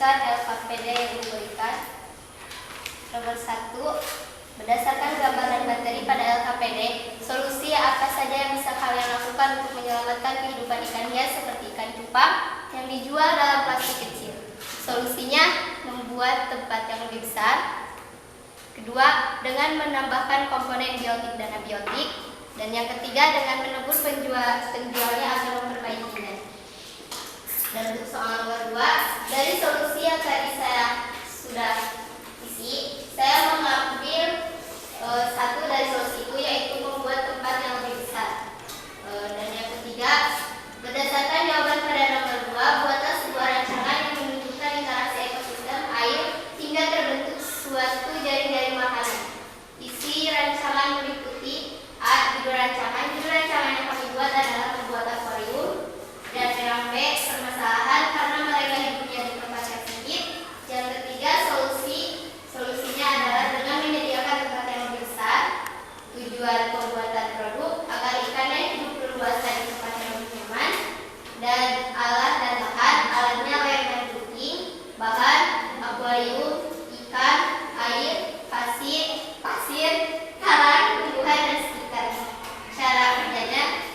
LKPD yang diberikan. Nomor 1, berdasarkan gambar dan materi pada LKPD, solusi apa saja yang bisa kalian lakukan untuk menyelamatkan kehidupan ikan hias seperti ikan cupang yang dijual dalam plastik kecil? Solusinya, membuat tempat yang lebih besar. Kedua, dengan menambahkan komponen biotik dan abiotik. Dan yang ketiga, dengan menegur penjualnya agar memperbaikinya. Dan untuk soal nomor 2, dari solusi yang tadi saya sudah isi, saya mengambil satu dari solusi itu, yaitu membuat tempat yang lebih besar. Dan yang ketiga, berdasarkan jawaban pada nomor 2, buatlah sebuah rancangan yang menunjukkan interaksi ekosistem air hingga terbentuk suatu jaring-jaring makanan. Isi rancangan meliputi: A. Judul rancangan. Judul rancangan yang kami buat adalah membuat akuarium. Dan yang B, permasalahan karena mereka dipunya di tempat yang sempit. Yang ketiga, solusinya adalah dengan menyediakan tempat yang lebih besar. Tujuan pembuatan produk agar ikannya hidup berluasa di tempat yang lebih nyaman. Dan alat dan bahan, alatnya lem dan duking, bahan akuarium, ikan, air, pasir, karang, tumbuhan, dan stiker. Cara kerjanya: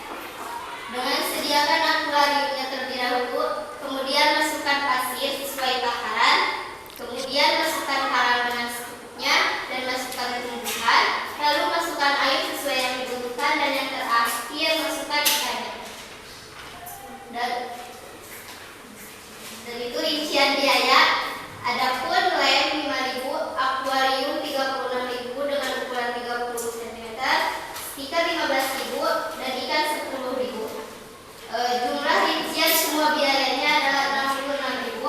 dengan sediakan akuariumnya terlebih dahulu, kemudian masukkan pasir sesuai takaran, kemudian masukkan karang dengan secukupnya, dan masukkan tumbuhan, lalu masukkan air sesuai yang dibutuhkan, dan yang terakhir masukkan ikannya. Dan itu rincian biaya. Adapun lem 5.000, akuarium 36.000 dengan ukuran 30 cm, stiker 15.000, dan ikan 10.000. Jumlah rincian semua biayanya adalah 66.000.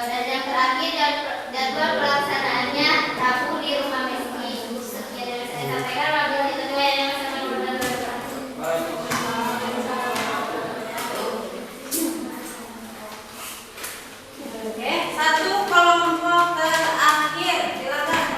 Dan yang terakhir, jadwal pelaksanaannya Rabu di rumah Messi. Sekian yang saya sampaikan. Wabillahi taufiq wal hidayah. Oke, satu kelompok terakhir, silakan.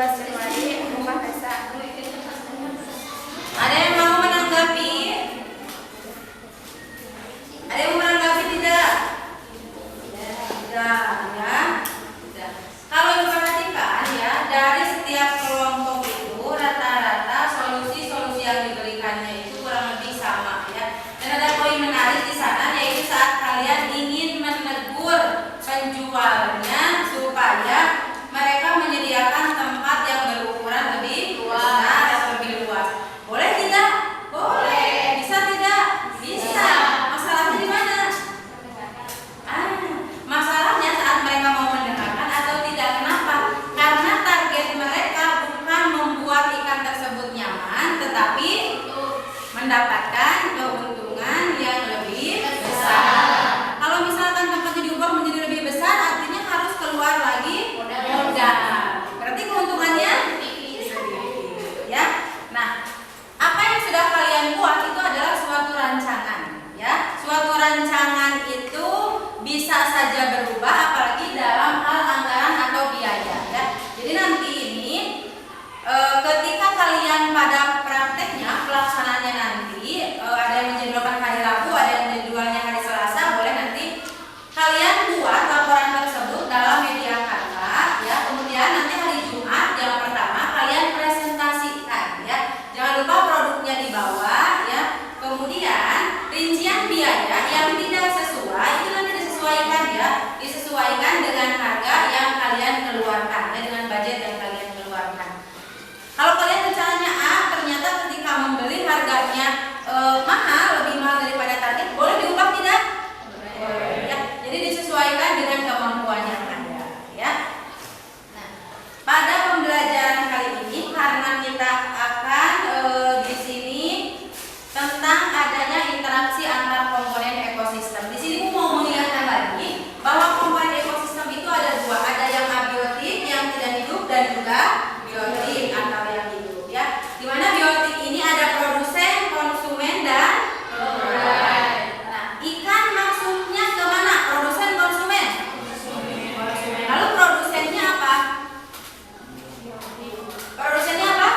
Januari rumah desa. Ada yang mau menanggapi? Ada yang mau menanggapi tidak? Tidak, ya. Kalau diperhatikan ya, dari setiap kelompok itu rata-rata solusi-solusi yang diberikannya itu kurang lebih sama ya. Dan ada poin menarik di sana, yaitu saat kalian ingin menegur penjualnya supaya mereka menyediakan tempat yang berukuran lebih besar atau lebih luas. Boleh tidak? Boleh. Bisa tidak? Bisa. Masalahnya di mana? Masalahnya saat mereka mau mendengarkan atau tidak. Kenapa? Karena target mereka bukan membuat ikan tersebut nyaman, tetapi mendapatkan keuntungan yang lebih besar. Kalau misalkan tempatnya diubah menjadi lebih besar, artinya harus keluar lagi modal. Berarti keuntungannya sedikit, ya. Nah, apa yang sudah kalian buat itu adalah suatu rancangan, ya. Suatu rancangan itu bisa saja berubah, apalagi dalam hal anggaran atau biaya, ya. Jadi nanti ini ketika kalian pada prakteknya, pelaksanaannya nanti ada yang menjadwalkan hari Rabu, ada yang menjadwalnya hari Selasa, boleh nanti kalian buat laporan tersebut dalam media Canva, ya. Kemudian nanti hari Jumat yang pertama kalian presentasikan, ya. Jangan lupa produknya dibawa, ya. Kemudian rincian biaya yang tidak sesuai itu nanti disesuaikan, ya. Disesuaikan dengan harga yang kalian keluarkan, ya, dengan budget yang kalian keluarkan. Kalau kalian rencananya A, ternyata ketika membeli harganya mahal, lebih mahal daripada target, boleh diubah tidak? Boleh. Ya, jadi disesuaikan dengan kemampuan yang ada, ya. Nah, pada pembelajaran kali ini karena kita akan di sini tentang adanya interaksi antar komponen ekosistem. Di sini mau mengingatkan lagi bahwa komponen ekosistem itu ada dua, ada yang abiotik, yang tidak hidup, dan juga biotik atau yang hidup, ya. Dimana biotik ini ada produsen, konsumen, dan pembeli. Nah, ikan maksudnya kemana? Produsen, konsumen? Konsumen. Lalu produsennya apa? Produsennya apa?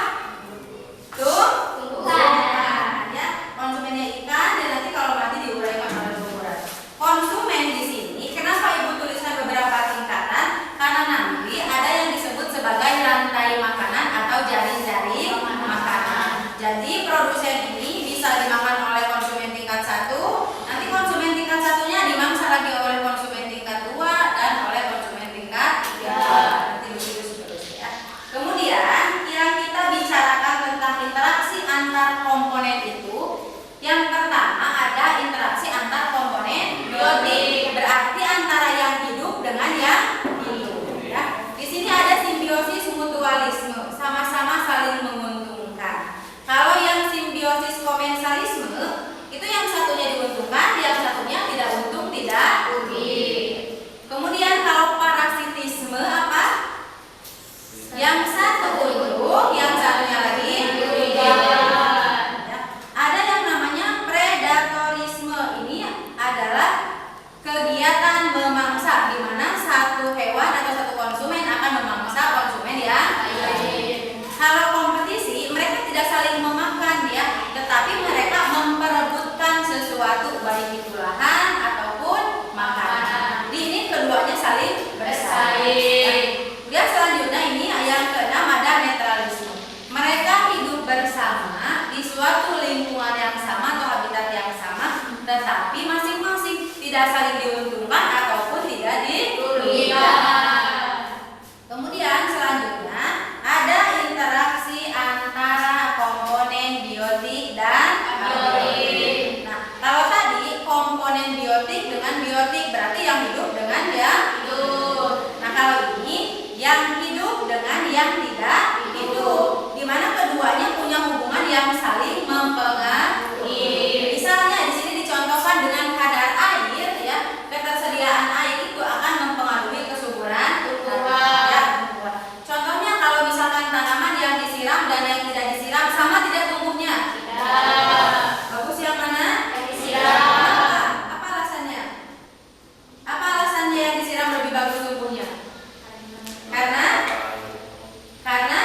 Tumbuhan, ya. Konsumennya ikan, dan nanti kalau mati diuraikan oleh tumbuhan. Konsumen di sini, kenapa ibu tuliskan beberapa tingkatan? Karena nanti ada yang disebut sebagai rantai makanan atau jaring-jaring makanan. Jadi produsen ini bisa dimakan oleh konsumen tingkat 1, nanti konsumen tingkat satunya dimangsa lagi oleh konsumen tingkat 2 dan oleh konsumen tingkat 3. Nanti begitu seterusnya. Kemudian yang kita bicarakan tentang interaksi antar komponen itu, yang pertama ada interaksi antar komponen biotik, berarti antara yang hidup dengan yang hidup, ya. Di sini ada simbiosis mutualisme, sama-sama saling menguntungkan. Kalau yang simbiosis komensalisme itu yang satunya diuntungkan, yang satunya tidak untung tidak rugi. Kemudian kalau parasitisme apa? Yang satu untung, yang satunya lagi rugi. Ya. Ada yang namanya predatorisme. Ini adalah kegiatan memangsa, di mana satu hewan atau satu konsumen akan memangsa konsumen yang lain. Kalau kompetisi, mereka tidak saling memakan, ya, tetapi mereka memperebutkan sesuatu, baik itu lahan ataupun makanan. Di ini keduanya saling bersaing. Kemudian selanjutnya ini yang keenam ada netralisme. Mereka hidup bersama di suatu lingkungan yang sama atau habitat yang sama, tetapi masing-masing tidak saling diuntungkan ataupun tidak dirugikan. Kemudian selanjutnya ada interaksi antara komponen biotik dan abiotik. Nah, kalau tadi komponen biotik dengan biotik berarti yang hidup dengan yang hidup. Nah, kalau ini yang hidup dengan yang tidak hidup, di mana keduanya punya hubungan yang saling mempengaruhi. Misalnya di sini dicontohkan dengan kadar air, ya, ketersediaan air itu akan mempengaruhi kesuburan tumbuhan. Ya, contohnya kalau misalkan tanaman yang disiram dan yang tidak disiram sama tidak tumbuhnya? Tidak. Bagus yang mana? Yang disiram. Apa alasannya? Apa alasannya yang disiram lebih bagus tumbuhnya? Karena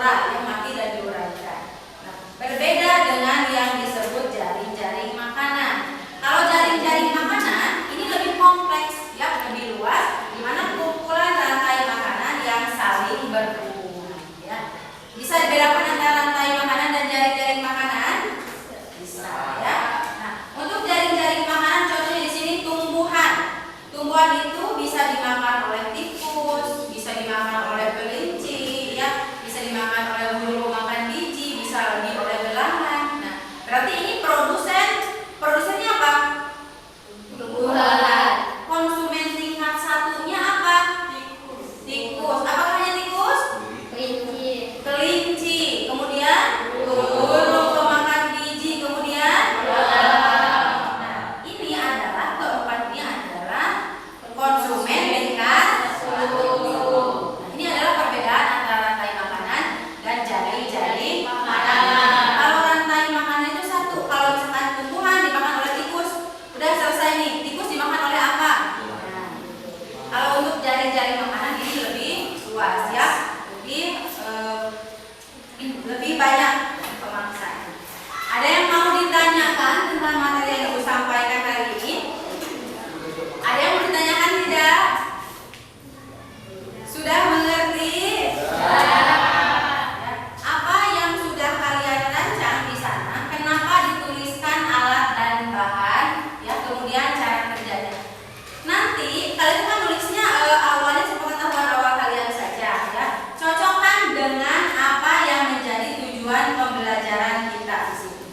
tertera yang mati dan diuraikan. Nah, berbeda dengan yang disebut jaring-jaring makanan. Kalau jaring-jaring makanan ini lebih kompleks, ya, lebih luas, di mana kumpulan rantai makanan yang saling berhubungan. Ya. Bisa dibedakan antara rantai makanan dan jaring-jaring makanan? Bisa, ya. Nah, untuk jaring-jaring makanan contohnya di sini tumbuhan. Tumbuhan itu bisa dimakan oleh tikus, bisa dimakan oleh kelinci, ya, bisa dimakan oleh burung makan biji, bisa lagi oleh belalang. Nah, berarti ini produsennya apa? Tumbuhan. Konsumen tingkat satunya apa? Tikus. Apakah hanya tikus? Kelinci. Kelinci. Kemudian burung pemakan biji. Kemudian nah, ini adalah keempat ini adalah konsumen tingkat satu. Nah, ini adalah perbedaan antara rantai makanan dan jaring-jaring makanan. Kalau rantai makanan itu satu, kalau misalkan tumbuhan dimakan oleh tikus, udah selesai nih. Tikus dimakan oleh apa? Nah, kalau untuk jaring-jaring makanan ini lebih luas, ya, lebih banyak pemangsanya. Ada yang mau ditanyakan tentang materi yang Ibu sampaikan hari ini? Ada yang mau ditanyakan tidak? Sudah mengerti? Ya. Apa yang sudah kalian rancang di sana? Kenapa dituliskan alat dan bahan? Ya, kemudian cara kerjanya. Nanti kalian kan nulisnya awalnya sepengetahuan awal kalian saja, ya. Cocokkan dengan apa yang menjadi tujuan pembelajaran kita di sini.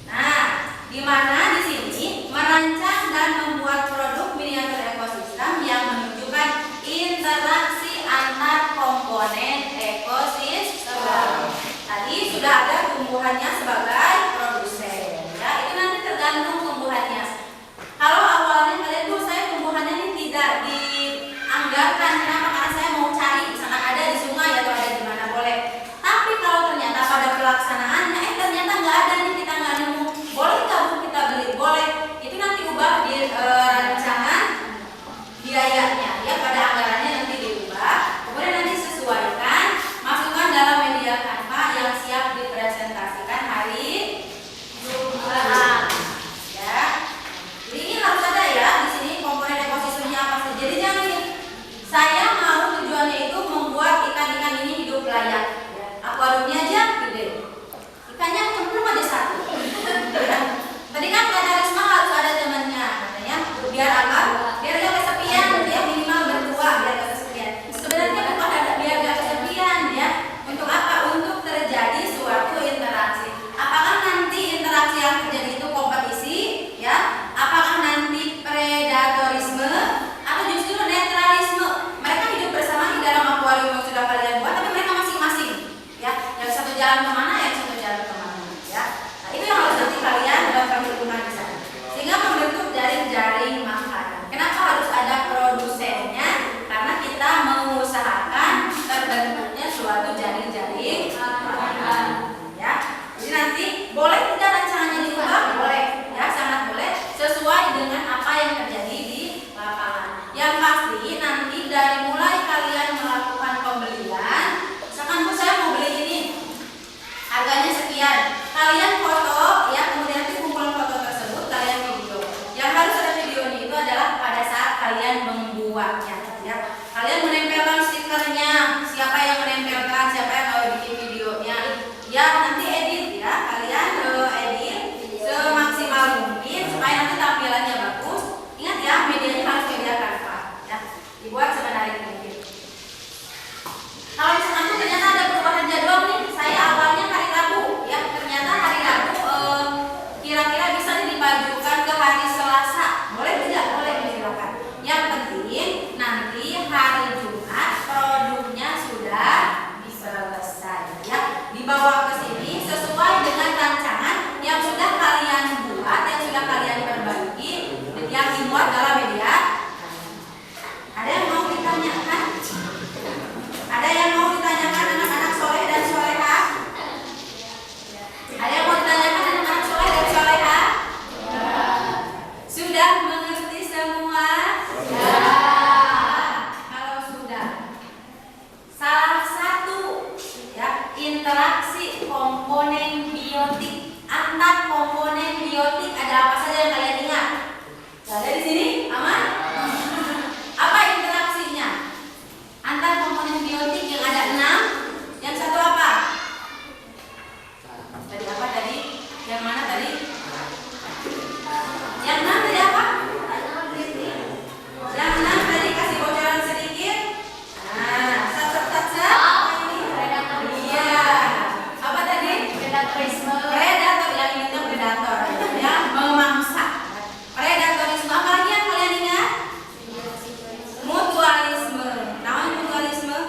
Nah, di mana di sini merancang dan membuat produk miniatur ekosistem yang menunjukkan interaksi antar komponen ekosistem. Tadi sudah ada tumbuhannya sebagai produsen, ya. Itu nanti tergantung tumbuhannya. Kalau awalnya kalian tuh saya tumbuhannya ini tidak dianggarkan, kenapa? Karena saya mau cari, misalkan ada di sungai atau ada di mana boleh. Tapi kalau ternyata pada pelaksanaannya, ternyata nggak ada nih, kita nggak nemu, boleh nggak Bu kita beli? Boleh. Itu nanti ubah di rancangan biayanya, ya, pada anggarannya nanti diubah. Kemudian nanti sesuaikan, masukkan dalam media Canva yang siap dipresentasikan hari Jumat. Ya. Jadi ini harus ada, ya, di sini komponen ekosistemnya apa saja. Jadi jangan ini, saya mau tujuannya itu membuat ikan-ikan ini hidup layak. Akuariumnya aja gede, ikannya belum ada satu. Ya. Tadi kan kata Risma harus ada temannya, katanya biar apa? Biar gak kesepian, dia minimal berdua biar gak kesepian. Sebenarnya bukan ada biar gak kesepian, ya. Untuk apa? Untuk terjadi suatu interaksi. Apakah nanti interaksi yang terjadi itu kompetisi, ya? Apakah nanti predatorisme atau justru netralisme? Mereka hidup bersama di dalam akuarium yang sudah kalian buat, tapi mereka masing-masing, ya. Yang satu jalan kemana, yang satu jalan kemana, ya. Nah, itu yang harus nanti kalian perhitungkan di sana. Sehingga membentuk jaring-jaring makanan. Kenapa harus ada produsennya? Karena kita mengusahakan terbentuknya suatu jaring-jaring makanan, ya. Jadi nanti boleh tidak rancangannya diubah? Boleh, ya, sangat boleh, sesuai dengan apa yang terjadi di lapangan. Yang pasti nanti dari mulai kalian melakukan pembelian, misalkan Bu saya mau beli ini, harganya sekian, kalian foto, ya, kemudian nanti kumpulan foto tersebut kalian video. Yang harus ada videonya itu adalah pada saat kalian membuatnya, ya. Kalian menempelkan stikernya, siapa yang menempelkan, siapa yang mau bikin videonya, ya, nanti edit, ya, kalian edit semaksimal mungkin supaya nanti tampilannya bagus. Ingat, ya, medianya harus media Canva, ya, dibuat semenarik mungkin. Kalau misalkan tuh ternyata ada perubahan jadwal nih, saya awalnya hari Rabu, ya, ternyata hari Rabu kira-kira bisa dipajukan ke hari Selasa, boleh tidak? Boleh, silakan. Yang penting nanti hari Jumat produknya sudah selesai, ya, dibawa ke sini sesuai dengan rancangan yang sudah kalian buat, yang sudah kalian perbaiki, yang dimuat dalam media. Ada yang mau ditanyakan? Ada yang mau ditanyakan anak-anak soleh dan soleha? Ada yang mau ditanyakan anak-anak soleh dan soleha? Sudah mengerti semua? Kalau sudah, salah satu, ya, interaksi komponen biotik. Antar komponen biotik ada apa saja yang kalian ingat? Ada di sini? Aman? Apa interaksinya? Antar komponen biotik yang ada 6. Yang satu apa? Tadi apa tadi? Yang mana tadi? Yang 6 tadi apa? Yang 6 tadi kasih bocoran sedikit. Nah, apa ini? Iya. Apa tadi? Predatorisme. Predator, yang ingatnya predator. Ya, memangsa. Predatorisme. Apa lagi yang kalian ingat? Mutualisme. Namanya mutualisme?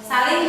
Saling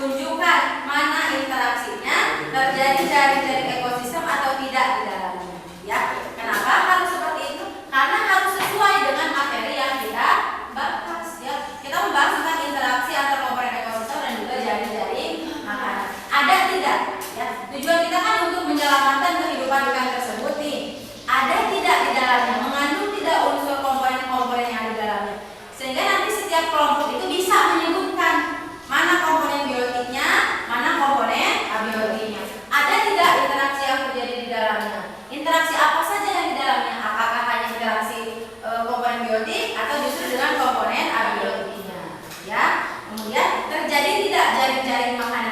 menunjukkan mana interaksinya, terjadi jaring-jaring ekosistem atau tidak di dalamnya. Ya, kenapa harus seperti itu? Karena harus sesuai dengan materi yang kita bahas. Ya, kita membahas tentang interaksi antar komponen ekosistem dan juga jaring-jaring makanan. Ada tidak? Ya, tujuan kita kan untuk menyelamatkan kehidupan ikan tersebut nih. Ada tidak di dalamnya? Mengandung tidak unsur komponen-komponen yang ada di dalamnya? Sehingga nanti setiap kelompok itu bisa menyebutkan mana komponen biotiknya, mana komponen abiotiknya. Ada tidak interaksi yang terjadi di dalamnya? Interaksi apa saja yang di dalamnya? Apakah hanya interaksi komponen biotik atau justru dengan komponen abiotiknya? Ya, kemudian terjadi tidak jaring-jaring makanan